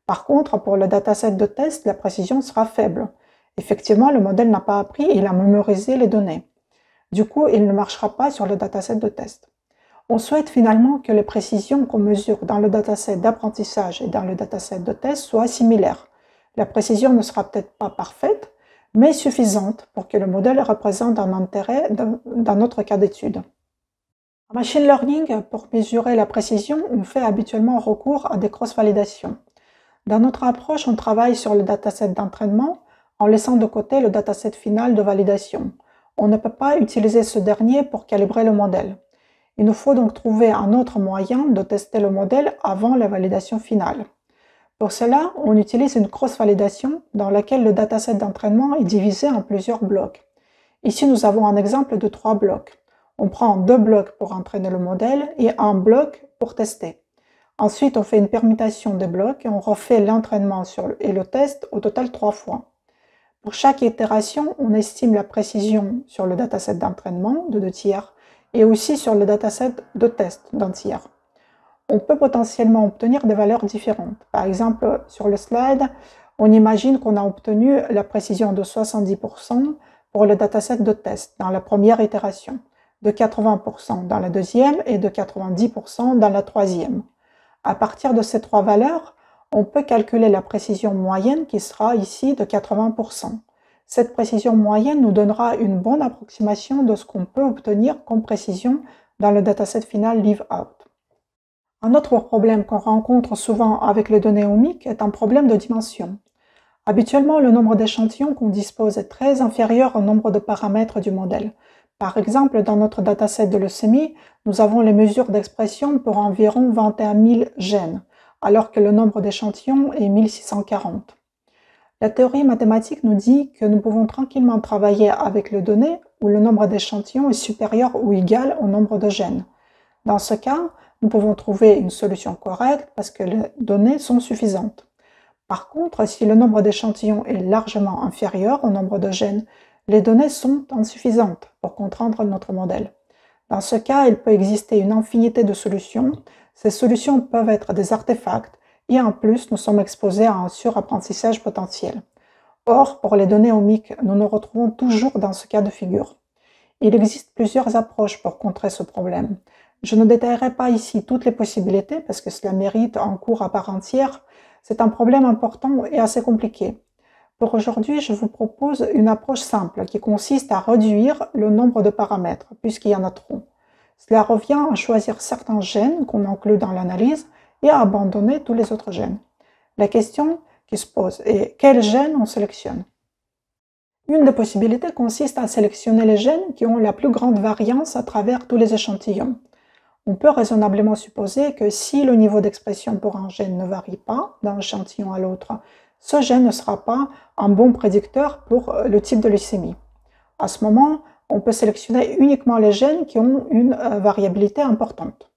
Par contre, pour le dataset de test, la précision sera faible. Effectivement, le modèle n'a pas appris, il a mémorisé les données. Du coup, il ne marchera pas sur le dataset de test. On souhaite finalement que les précisions qu'on mesure dans le dataset d'apprentissage et dans le dataset de test soient similaires. La précision ne sera peut-être pas parfaite, mais suffisante pour que le modèle représente un intérêt dans notre cas d'étude. En machine learning, pour mesurer la précision, on fait habituellement recours à des cross-validations. Dans notre approche, on travaille sur le dataset d'entraînement en laissant de côté le dataset final de validation. On ne peut pas utiliser ce dernier pour calibrer le modèle. Il nous faut donc trouver un autre moyen de tester le modèle avant la validation finale. Pour cela, on utilise une cross-validation dans laquelle le dataset d'entraînement est divisé en plusieurs blocs. Ici, nous avons un exemple de 3 blocs. On prend 2 blocs pour entraîner le modèle et un bloc pour tester. Ensuite, on fait une permutation des blocs et on refait l'entraînement et le test au total 3 fois. Pour chaque itération, on estime la précision sur le dataset d'entraînement de 2 tiers et aussi sur le dataset de test d'1 tiers. On peut potentiellement obtenir des valeurs différentes. Par exemple, sur le slide, on imagine qu'on a obtenu la précision de 70% pour le dataset de test dans la première itération, de 80% dans la deuxième et de 90% dans la troisième. À partir de ces 3 valeurs, on peut calculer la précision moyenne qui sera ici de 80%. Cette précision moyenne nous donnera une bonne approximation de ce qu'on peut obtenir comme précision dans le dataset final leave-out. Un autre problème qu'on rencontre souvent avec les données omiques est un problème de dimension. Habituellement, le nombre d'échantillons qu'on dispose est très inférieur au nombre de paramètres du modèle. Par exemple, dans notre dataset de leucémie, nous avons les mesures d'expression pour environ 21 000 gènes, alors que le nombre d'échantillons est 1640. La théorie mathématique nous dit que nous pouvons tranquillement travailler avec les données où le nombre d'échantillons est supérieur ou égal au nombre de gènes. Dans ce cas, nous pouvons trouver une solution correcte parce que les données sont suffisantes. Par contre, si le nombre d'échantillons est largement inférieur au nombre de gènes, les données sont insuffisantes pour comprendre notre modèle. Dans ce cas, il peut exister une infinité de solutions. Ces solutions peuvent être des artefacts et en plus, nous sommes exposés à un surapprentissage potentiel. Or, pour les données omiques, nous nous retrouvons toujours dans ce cas de figure. Il existe plusieurs approches pour contrer ce problème. Je ne détaillerai pas ici toutes les possibilités parce que cela mérite un cours à part entière. C'est un problème important et assez compliqué. Pour aujourd'hui, je vous propose une approche simple qui consiste à réduire le nombre de paramètres, puisqu'il y en a trop. Cela revient à choisir certains gènes qu'on inclut dans l'analyse et à abandonner tous les autres gènes. La question qui se pose est quels gènes on sélectionne? Une des possibilités consiste à sélectionner les gènes qui ont la plus grande variance à travers tous les échantillons. On peut raisonnablement supposer que si le niveau d'expression pour un gène ne varie pas d'un échantillon à l'autre, ce gène ne sera pas un bon prédicteur pour le type de leucémie. À ce moment, on peut sélectionner uniquement les gènes qui ont une variabilité importante.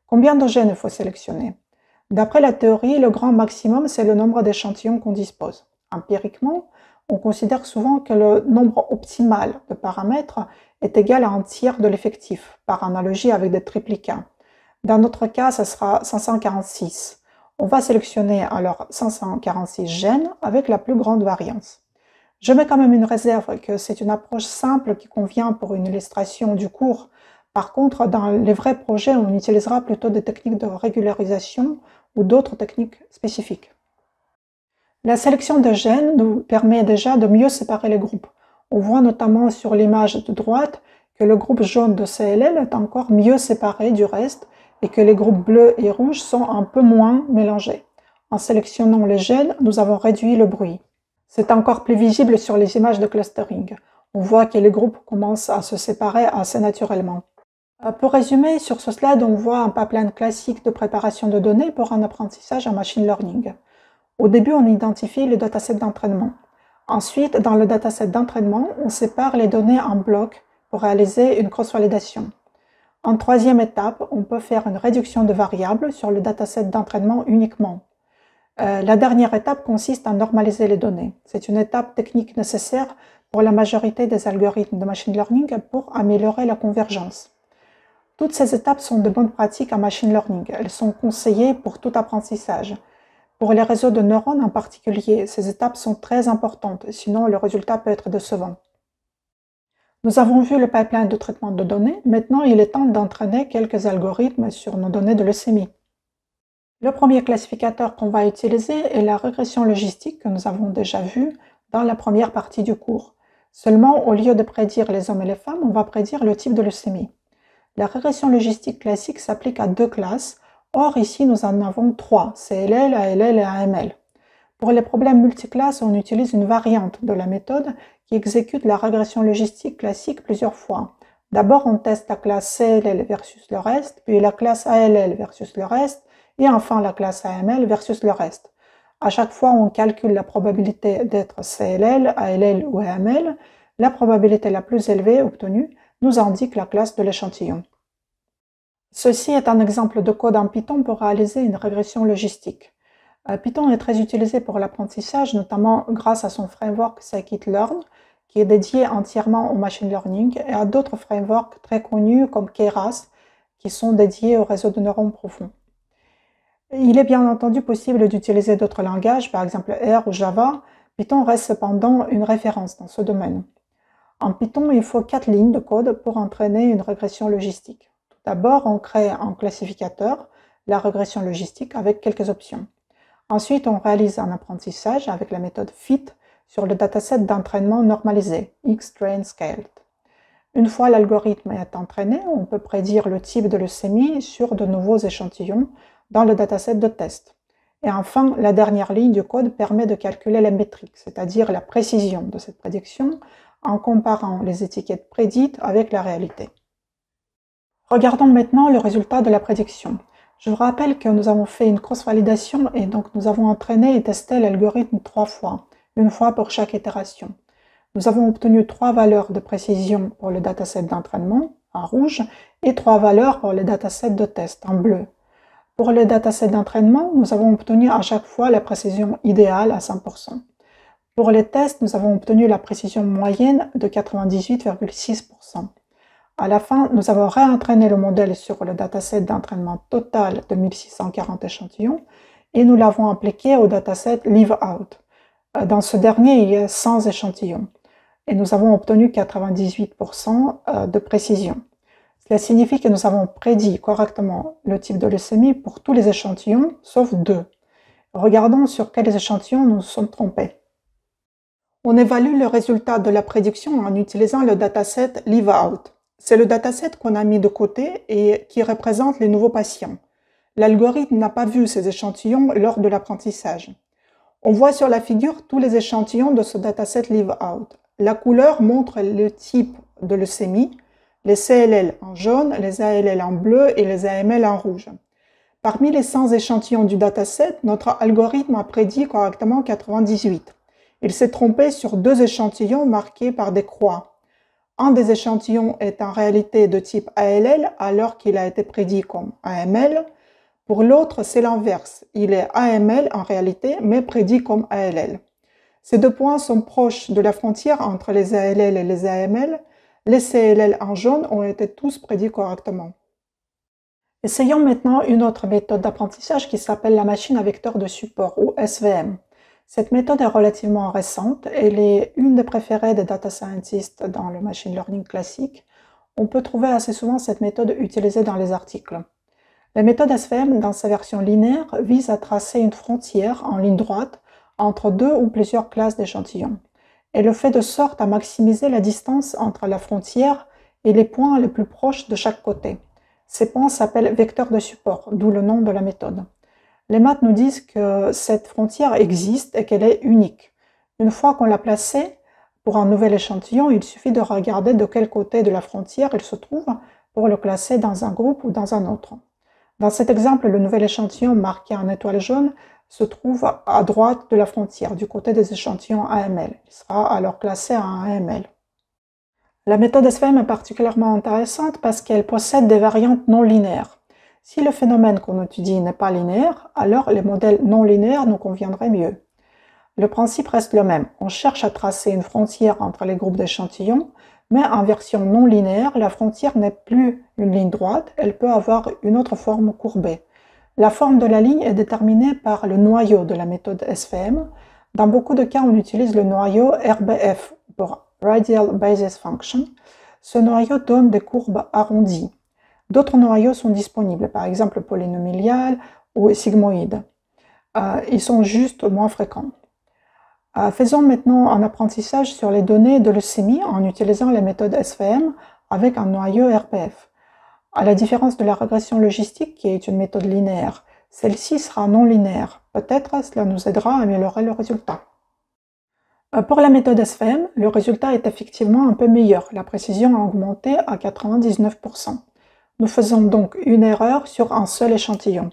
Combien de gènes il faut sélectionner? D'après la théorie, le grand maximum, c'est le nombre d'échantillons qu'on dispose. Empiriquement, on considère souvent que le nombre optimal de paramètres est égal à un tiers de l'effectif, par analogie avec des triplicats. Dans notre cas, ce sera 546. On va sélectionner alors 546 gènes avec la plus grande variance. Je mets quand même une réserve que c'est une approche simple qui convient pour une illustration du cours. Par contre, dans les vrais projets, on utilisera plutôt des techniques de régularisation ou d'autres techniques spécifiques. La sélection de gènes nous permet déjà de mieux séparer les groupes. On voit notamment sur l'image de droite que le groupe jaune de CLL est encore mieux séparé du reste et que les groupes bleus et rouges sont un peu moins mélangés. En sélectionnant les gènes, nous avons réduit le bruit. C'est encore plus visible sur les images de clustering. On voit que les groupes commencent à se séparer assez naturellement. Pour résumer, sur ce slide, on voit un pipeline classique de préparation de données pour un apprentissage en machine learning. Au début, on identifie le dataset d'entraînement. Ensuite, dans le dataset d'entraînement, on sépare les données en blocs pour réaliser une cross-validation. En troisième étape, on peut faire une réduction de variables sur le dataset d'entraînement uniquement. La dernière étape consiste à normaliser les données. C'est une étape technique nécessaire pour la majorité des algorithmes de machine learning pour améliorer la convergence. Toutes ces étapes sont de bonnes pratiques en machine learning. Elles sont conseillées pour tout apprentissage. Pour les réseaux de neurones en particulier, ces étapes sont très importantes, sinon le résultat peut être décevant. Nous avons vu le pipeline de traitement de données. Maintenant, il est temps d'entraîner quelques algorithmes sur nos données de leucémie. Le premier classificateur qu'on va utiliser est la régression logistique que nous avons déjà vue dans la première partie du cours. Seulement, au lieu de prédire les hommes et les femmes, on va prédire le type de leucémie. La régression logistique classique s'applique à deux classes. Or, ici, nous en avons trois, CLL, ALL et AML. Pour les problèmes multiclasses, on utilise une variante de la méthode qui exécute la régression logistique classique plusieurs fois. D'abord, on teste la classe CLL versus le reste, puis la classe ALL versus le reste, et enfin la classe AML versus le reste. À chaque fois, on calcule la probabilité d'être CLL, ALL ou AML. La probabilité la plus élevée obtenue nous indique la classe de l'échantillon. Ceci est un exemple de code en Python pour réaliser une régression logistique. Python est très utilisé pour l'apprentissage, notamment grâce à son framework scikit-learn, qui est dédié entièrement au machine learning, et à d'autres frameworks très connus comme Keras, qui sont dédiés au réseau de neurones profonds. Il est bien entendu possible d'utiliser d'autres langages, par exemple R ou Java. Python reste cependant une référence dans ce domaine. En Python, il faut 4 lignes de code pour entraîner une régression logistique. Tout d'abord, on crée un classificateur, la régression logistique, avec quelques options. Ensuite, on réalise un apprentissage avec la méthode fit sur le dataset d'entraînement normalisé, xTrainScaled. Une fois l'algorithme est entraîné, on peut prédire le type de leucémie sur de nouveaux échantillons dans le dataset de test. Et enfin, la dernière ligne du code permet de calculer la métrique, c'est-à-dire la précision de cette prédiction, en comparant les étiquettes prédites avec la réalité. Regardons maintenant le résultat de la prédiction. Je vous rappelle que nous avons fait une cross-validation et donc nous avons entraîné et testé l'algorithme 3 fois, une fois pour chaque itération. Nous avons obtenu 3 valeurs de précision pour le dataset d'entraînement, en rouge, et 3 valeurs pour le dataset de test, en bleu. Pour le dataset d'entraînement, nous avons obtenu à chaque fois la précision idéale à 100%. Pour les tests, nous avons obtenu la précision moyenne de 98,6%. À la fin, nous avons réentraîné le modèle sur le dataset d'entraînement total de 1640 échantillons et nous l'avons appliqué au dataset leave-out. Dans ce dernier, il y a 100 échantillons et nous avons obtenu 98% de précision. Cela signifie que nous avons prédit correctement le type de leucémie pour tous les échantillons, sauf 2. Regardons sur quels échantillons nous nous sommes trompés. On évalue le résultat de la prédiction en utilisant le dataset leave-out. C'est le dataset qu'on a mis de côté et qui représente les nouveaux patients. L'algorithme n'a pas vu ces échantillons lors de l'apprentissage. On voit sur la figure tous les échantillons de ce dataset leave-out. La couleur montre le type de leucémie, les CLL en jaune, les ALL en bleu et les AML en rouge. Parmi les 100 échantillons du dataset, notre algorithme a prédit correctement 98. Il s'est trompé sur 2 échantillons marqués par des croix. Un des échantillons est en réalité de type ALL alors qu'il a été prédit comme AML. Pour l'autre, c'est l'inverse. Il est AML en réalité, mais prédit comme ALL. Ces 2 points sont proches de la frontière entre les ALL et les AML. Les CLL en jaune ont été tous prédits correctement. Essayons maintenant une autre méthode d'apprentissage qui s'appelle la machine à vecteur de support, ou SVM. Cette méthode est relativement récente, elle est une des préférées des data scientists dans le machine learning classique. On peut trouver assez souvent cette méthode utilisée dans les articles. La méthode SVM, dans sa version linéaire, vise à tracer une frontière en ligne droite entre 2 ou plusieurs classes d'échantillons. Elle le fait de sorte à maximiser la distance entre la frontière et les points les plus proches de chaque côté. Ces points s'appellent vecteurs de support, d'où le nom de la méthode. Les maths nous disent que cette frontière existe et qu'elle est unique. Une fois qu'on l'a placée, pour un nouvel échantillon, il suffit de regarder de quel côté de la frontière il se trouve pour le classer dans un groupe ou dans un autre. Dans cet exemple, le nouvel échantillon marqué en étoile jaune se trouve à droite de la frontière, du côté des échantillons AML. Il sera alors classé en AML. La méthode SVM est particulièrement intéressante parce qu'elle possède des variantes non linéaires. Si le phénomène qu'on étudie n'est pas linéaire, alors les modèles non linéaires nous conviendraient mieux. Le principe reste le même. On cherche à tracer une frontière entre les groupes d'échantillons, mais en version non linéaire, la frontière n'est plus une ligne droite, elle peut avoir une autre forme courbée. La forme de la ligne est déterminée par le noyau de la méthode SVM. Dans beaucoup de cas, on utilise le noyau RBF pour Radial Basis Function. Ce noyau donne des courbes arrondies. D'autres noyaux sont disponibles, par exemple polynomial ou sigmoïde. Ils sont juste moins fréquents. Faisons maintenant un apprentissage sur les données de leucémie en utilisant les méthodes SVM avec un noyau RBF. À la différence de la régression logistique qui est une méthode linéaire, celle-ci sera non linéaire. Peut-être cela nous aidera à améliorer le résultat. Pour la méthode SVM, le résultat est effectivement un peu meilleur. La précision a augmenté à 99%. Nous faisons donc une erreur sur un seul échantillon.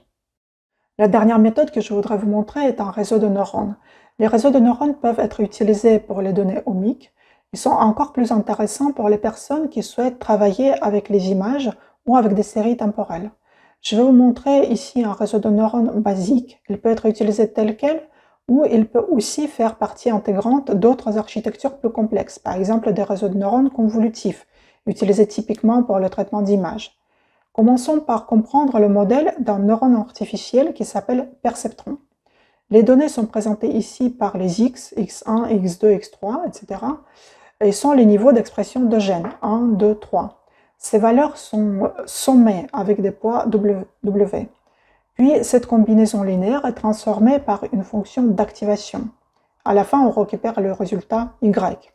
La dernière méthode que je voudrais vous montrer est un réseau de neurones. Les réseaux de neurones peuvent être utilisés pour les données omiques. Ils sont encore plus intéressants pour les personnes qui souhaitent travailler avec les images ou avec des séries temporelles. Je vais vous montrer ici un réseau de neurones basique. Il peut être utilisé tel quel ou il peut aussi faire partie intégrante d'autres architectures plus complexes, par exemple des réseaux de neurones convolutifs, utilisés typiquement pour le traitement d'images. Commençons par comprendre le modèle d'un neurone artificiel qui s'appelle perceptron. Les données sont présentées ici par les X, X1, X2, X3, etc. et sont les niveaux d'expression de gènes, 1, 2, 3. Ces valeurs sont sommées avec des poids W. Puis, cette combinaison linéaire est transformée par une fonction d'activation. À la fin, on récupère le résultat Y.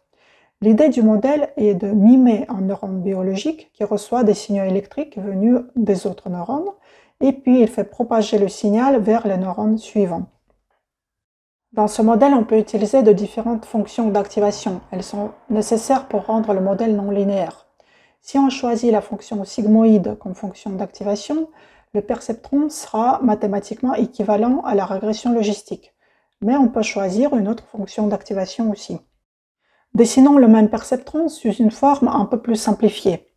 L'idée du modèle est de mimer un neurone biologique qui reçoit des signaux électriques venus des autres neurones, et puis il fait propager le signal vers les neurones suivants. Dans ce modèle, on peut utiliser de différentes fonctions d'activation. Elles sont nécessaires pour rendre le modèle non linéaire. Si on choisit la fonction sigmoïde comme fonction d'activation, le perceptron sera mathématiquement équivalent à la régression logistique. Mais on peut choisir une autre fonction d'activation aussi. Dessinons le même perceptron sous une forme un peu plus simplifiée.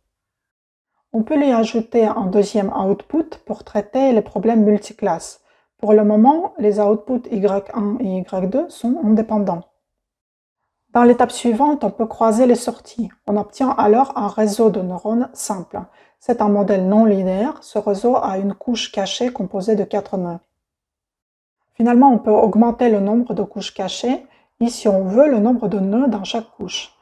On peut lui ajouter un deuxième output pour traiter les problèmes multiclasses. Pour le moment, les outputs Y1 et Y2 sont indépendants. Dans l'étape suivante, on peut croiser les sorties. On obtient alors un réseau de neurones simple. C'est un modèle non linéaire. Ce réseau a une couche cachée composée de 4 nœuds. Finalement, on peut augmenter le nombre de couches cachées et, si on veut, le nombre de nœuds dans chaque couche.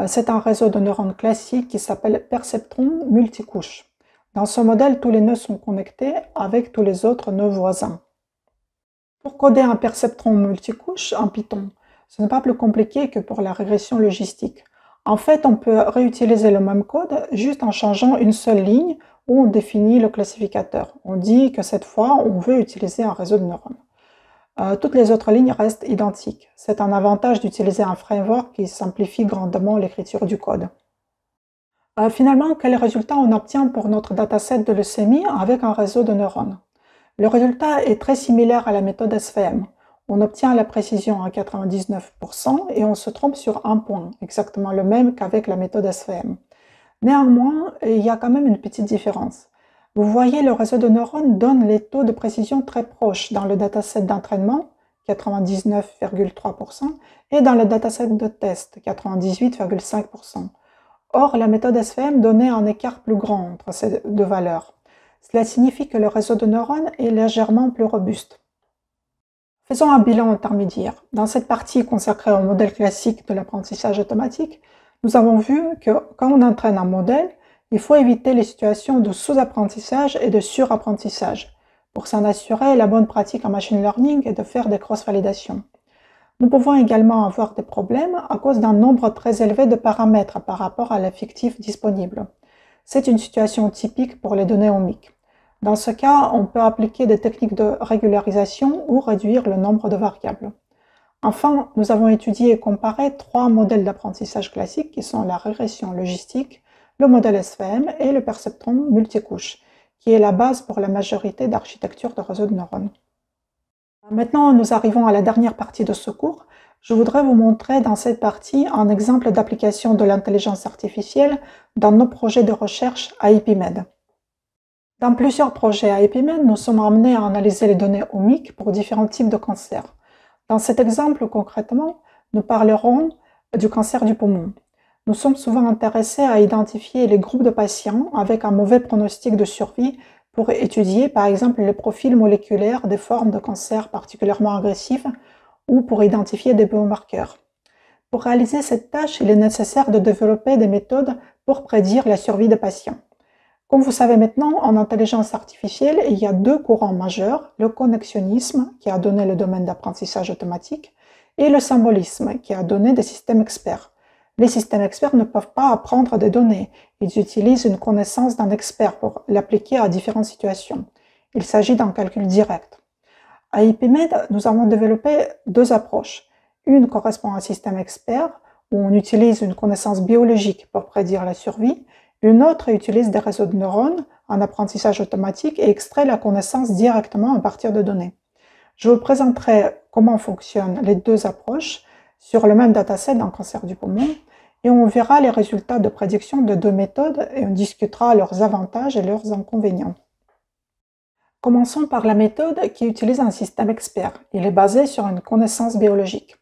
C'est un réseau de neurones classique qui s'appelle perceptron multicouche. Dans ce modèle, tous les nœuds sont connectés avec tous les autres nœuds voisins. Pour coder un perceptron multicouche en Python, ce n'est pas plus compliqué que pour la régression logistique. En fait, on peut réutiliser le même code juste en changeant une seule ligne où on définit le classificateur. On dit que cette fois, on veut utiliser un réseau de neurones. Toutes les autres lignes restent identiques. C'est un avantage d'utiliser un framework qui simplifie grandement l'écriture du code. Finalement, quel résultat on obtient pour notre dataset de leucémie avec un réseau de neurones? Le résultat est très similaire à la méthode SVM. On obtient la précision à 99% et on se trompe sur un point, exactement le même qu'avec la méthode SVM. Néanmoins, il y a quand même une petite différence. Vous voyez, le réseau de neurones donne les taux de précision très proches dans le dataset d'entraînement, 99,3%, et dans le dataset de test, 98,5%. Or, la méthode SVM donnait un écart plus grand entre ces deux valeurs. Cela signifie que le réseau de neurones est légèrement plus robuste. Faisons un bilan intermédiaire. Dans cette partie consacrée au modèle classique de l'apprentissage automatique, nous avons vu que quand on entraîne un modèle, il faut éviter les situations de sous-apprentissage et de sur-apprentissage. Pour s'en assurer, la bonne pratique en machine learning est de faire des cross-validations. Nous pouvons également avoir des problèmes à cause d'un nombre très élevé de paramètres par rapport à l'effectif disponible. C'est une situation typique pour les données omiques. Dans ce cas, on peut appliquer des techniques de régularisation ou réduire le nombre de variables. Enfin, nous avons étudié et comparé 3 modèles d'apprentissage classiques qui sont la régression logistique, le modèle SVM et le perceptron multicouche, qui est la base pour la majorité d'architectures de réseaux de neurones. Maintenant, nous arrivons à la dernière partie de ce cours. Je voudrais vous montrer dans cette partie un exemple d'application de l'intelligence artificielle dans nos projets de recherche à IPMED. Dans plusieurs projets à IPMED, nous sommes amenés à analyser les données omiques pour différents types de cancers. Dans cet exemple, concrètement, nous parlerons du cancer du poumon. Nous sommes souvent intéressés à identifier les groupes de patients avec un mauvais pronostic de survie pour étudier, par exemple, les profils moléculaires des formes de cancer particulièrement agressives ou pour identifier des biomarqueurs. Pour réaliser cette tâche, il est nécessaire de développer des méthodes pour prédire la survie des patients. Comme vous savez maintenant, en intelligence artificielle, il y a deux courants majeurs, le connexionnisme, qui a donné le domaine d'apprentissage automatique, et le symbolisme, qui a donné des systèmes experts. Les systèmes experts ne peuvent pas apprendre des données. Ils utilisent une connaissance d'un expert pour l'appliquer à différentes situations. Il s'agit d'un calcul direct. À IPMED, nous avons développé deux approches. Une correspond à un système expert, où on utilise une connaissance biologique pour prédire la survie. Une autre utilise des réseaux de neurones, un apprentissage automatique, et extrait la connaissance directement à partir de données. Je vous présenterai comment fonctionnent les deux approches sur le même dataset d'un cancer du poumon, et on verra les résultats de prédiction de deux méthodes et on discutera leurs avantages et leurs inconvénients. Commençons par la méthode qui utilise un système expert. Il est basé sur une connaissance biologique.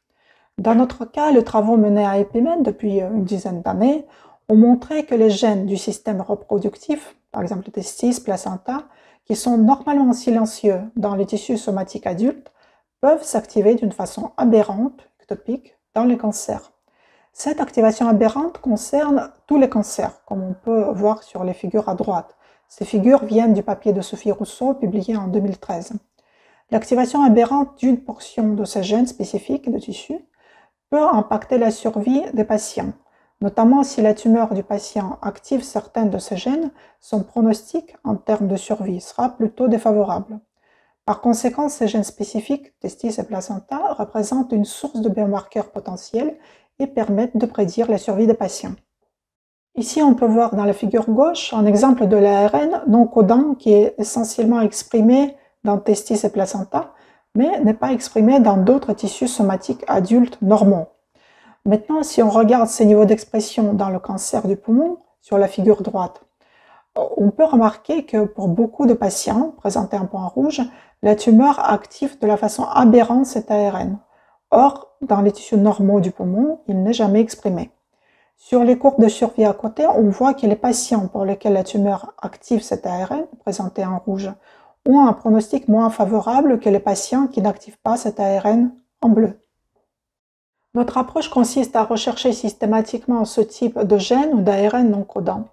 Dans notre cas, les travaux menés à IPMED depuis une dizaine d'années ont montré que les gènes du système reproductif, par exemple le testis, placenta, qui sont normalement silencieux dans les tissus somatiques adultes, peuvent s'activer d'une façon aberrante, ectopique, dans les cancers. Cette activation aberrante concerne tous les cancers, comme on peut voir sur les figures à droite. Ces figures viennent du papier de Sophie Rousseau, publié en 2013. L'activation aberrante d'une portion de ces gènes spécifiques de tissu peut impacter la survie des patients. Notamment si la tumeur du patient active certaines de ces gènes, son pronostic en termes de survie sera plutôt défavorable. Par conséquent, ces gènes spécifiques, testis et placenta, représentent une source de biomarqueurs potentiels et permettent de prédire la survie des patients. Ici, on peut voir dans la figure gauche un exemple de l'ARN non codant qui est essentiellement exprimé dans testis et placenta, mais n'est pas exprimé dans d'autres tissus somatiques adultes normaux. Maintenant, si on regarde ces niveaux d'expression dans le cancer du poumon, sur la figure droite, on peut remarquer que pour beaucoup de patients présentés en point rouge, la tumeur active de la façon aberrante cet ARN. Or, dans les tissus normaux du poumon, il n'est jamais exprimé. Sur les courbes de survie à côté, on voit que les patients pour lesquels la tumeur active cet ARN, présenté en rouge, ont un pronostic moins favorable que les patients qui n'activent pas cet ARN en bleu. Notre approche consiste à rechercher systématiquement ce type de gènes ou d'ARN non codants.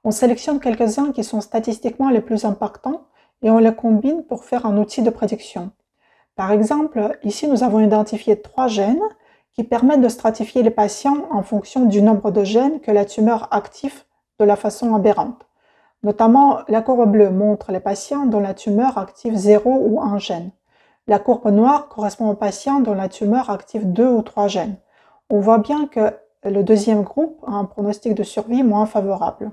On sélectionne quelques-uns qui sont statistiquement les plus impactants et on les combine pour faire un outil de prédiction. Par exemple, ici nous avons identifié 3 gènes qui permettent de stratifier les patients en fonction du nombre de gènes que la tumeur active de la façon aberrante. Notamment, la courbe bleue montre les patients dont la tumeur active 0 ou 1 gène. La courbe noire correspond aux patients dont la tumeur active 2 ou 3 gènes. On voit bien que le deuxième groupe a un pronostic de survie moins favorable.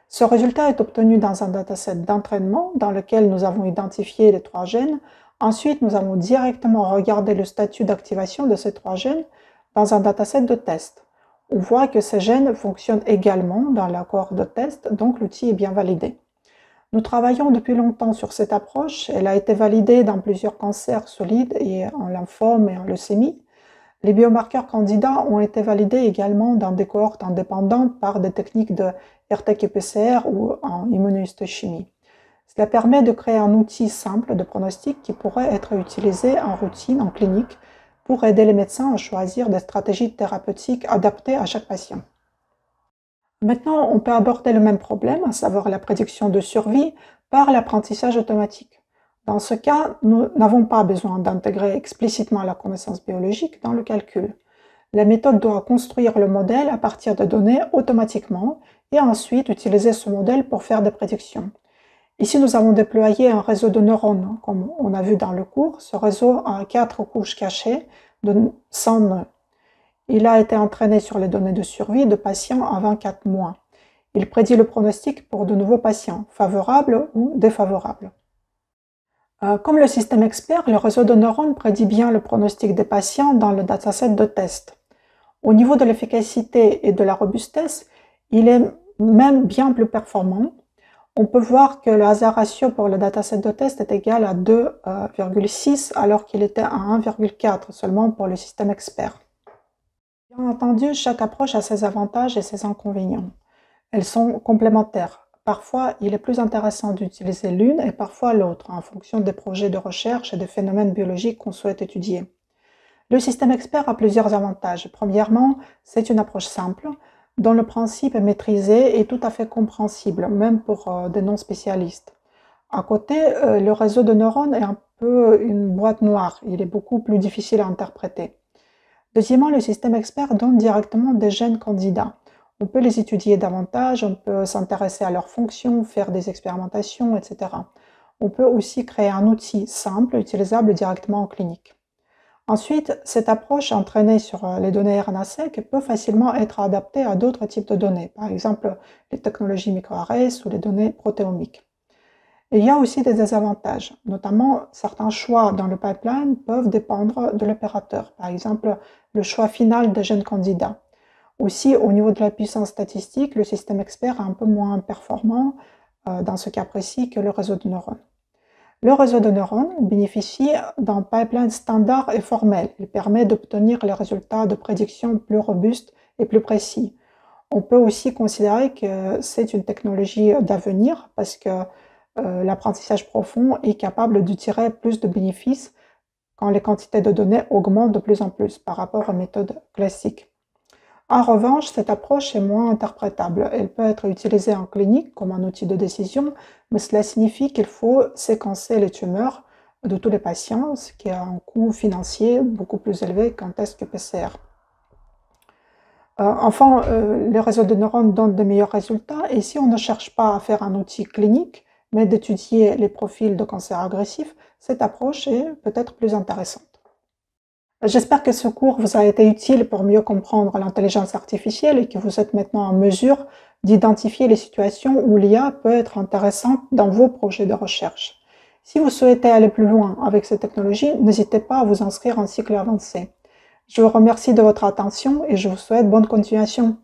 Ce résultat est obtenu dans un dataset d'entraînement dans lequel nous avons identifié les 3 gènes. Ensuite, nous allons directement regarder le statut d'activation de ces 3 gènes dans un dataset de test. On voit que ces gènes fonctionnent également dans la cohorte de test, donc l'outil est bien validé. Nous travaillons depuis longtemps sur cette approche. Elle a été validée dans plusieurs cancers solides et en lymphome et en leucémie. Les biomarqueurs candidats ont été validés également dans des cohortes indépendantes par des techniques de RT-qPCR ou en immunohistochimie. Cela permet de créer un outil simple de pronostic qui pourrait être utilisé en routine, en clinique, pour aider les médecins à choisir des stratégies thérapeutiques adaptées à chaque patient. Maintenant, on peut aborder le même problème, à savoir la prédiction de survie, par l'apprentissage automatique. Dans ce cas, nous n'avons pas besoin d'intégrer explicitement la connaissance biologique dans le calcul. La méthode doit construire le modèle à partir de données automatiquement et ensuite utiliser ce modèle pour faire des prédictions. Ici, nous avons déployé un réseau de neurones, comme on a vu dans le cours. Ce réseau a 4 couches cachées de 100 nœuds. Il a été entraîné sur les données de survie de patients à 24 mois. Il prédit le pronostic pour de nouveaux patients, favorables ou défavorables. Comme le système expert, le réseau de neurones prédit bien le pronostic des patients dans le dataset de test. Au niveau de l'efficacité et de la robustesse, il est même bien plus performant. On peut voir que le hasard ratio pour le dataset de test est égal à 2,6 alors qu'il était à 1,4 seulement pour le système expert. Bien entendu, chaque approche a ses avantages et ses inconvénients. Elles sont complémentaires. Parfois, il est plus intéressant d'utiliser l'une et parfois l'autre, en fonction des projets de recherche et des phénomènes biologiques qu'on souhaite étudier. Le système expert a plusieurs avantages. Premièrement, c'est une approche simple, dont le principe est maîtrisé et tout à fait compréhensible, même pour des non-spécialistes. À côté, le réseau de neurones est un peu une boîte noire, il est beaucoup plus difficile à interpréter. Deuxièmement, le système expert donne directement des gènes candidats. On peut les étudier davantage, on peut s'intéresser à leurs fonctions, faire des expérimentations, etc. On peut aussi créer un outil simple, utilisable directement en clinique. Ensuite, cette approche entraînée sur les données RNA-seq peut facilement être adaptée à d'autres types de données, par exemple les technologies microRS ou les données protéomiques. Et il y a aussi des désavantages, notamment certains choix dans le pipeline peuvent dépendre de l'opérateur, par exemple le choix final des gènes candidats. Aussi, au niveau de la puissance statistique, le système expert est un peu moins performant dans ce cas précis que le réseau de neurones. Le réseau de neurones bénéficie d'un pipeline standard et formel. Il permet d'obtenir les résultats de prédiction plus robustes et plus précis. On peut aussi considérer que c'est une technologie d'avenir parce que l'apprentissage profond est capable de tirer plus de bénéfices quand les quantités de données augmentent de plus en plus par rapport aux méthodes classiques. En revanche, cette approche est moins interprétable. Elle peut être utilisée en clinique comme un outil de décision, mais cela signifie qu'il faut séquencer les tumeurs de tous les patients, ce qui a un coût financier beaucoup plus élevé qu'un test PCR. Enfin, les réseaux de neurones donnent de meilleurs résultats, et si on ne cherche pas à faire un outil clinique, mais d'étudier les profils de cancer agressif, cette approche est peut-être plus intéressante. J'espère que ce cours vous a été utile pour mieux comprendre l'intelligence artificielle et que vous êtes maintenant en mesure d'identifier les situations où l'IA peut être intéressante dans vos projets de recherche. Si vous souhaitez aller plus loin avec ces technologies, n'hésitez pas à vous inscrire en cycle avancé. Je vous remercie de votre attention et je vous souhaite bonne continuation.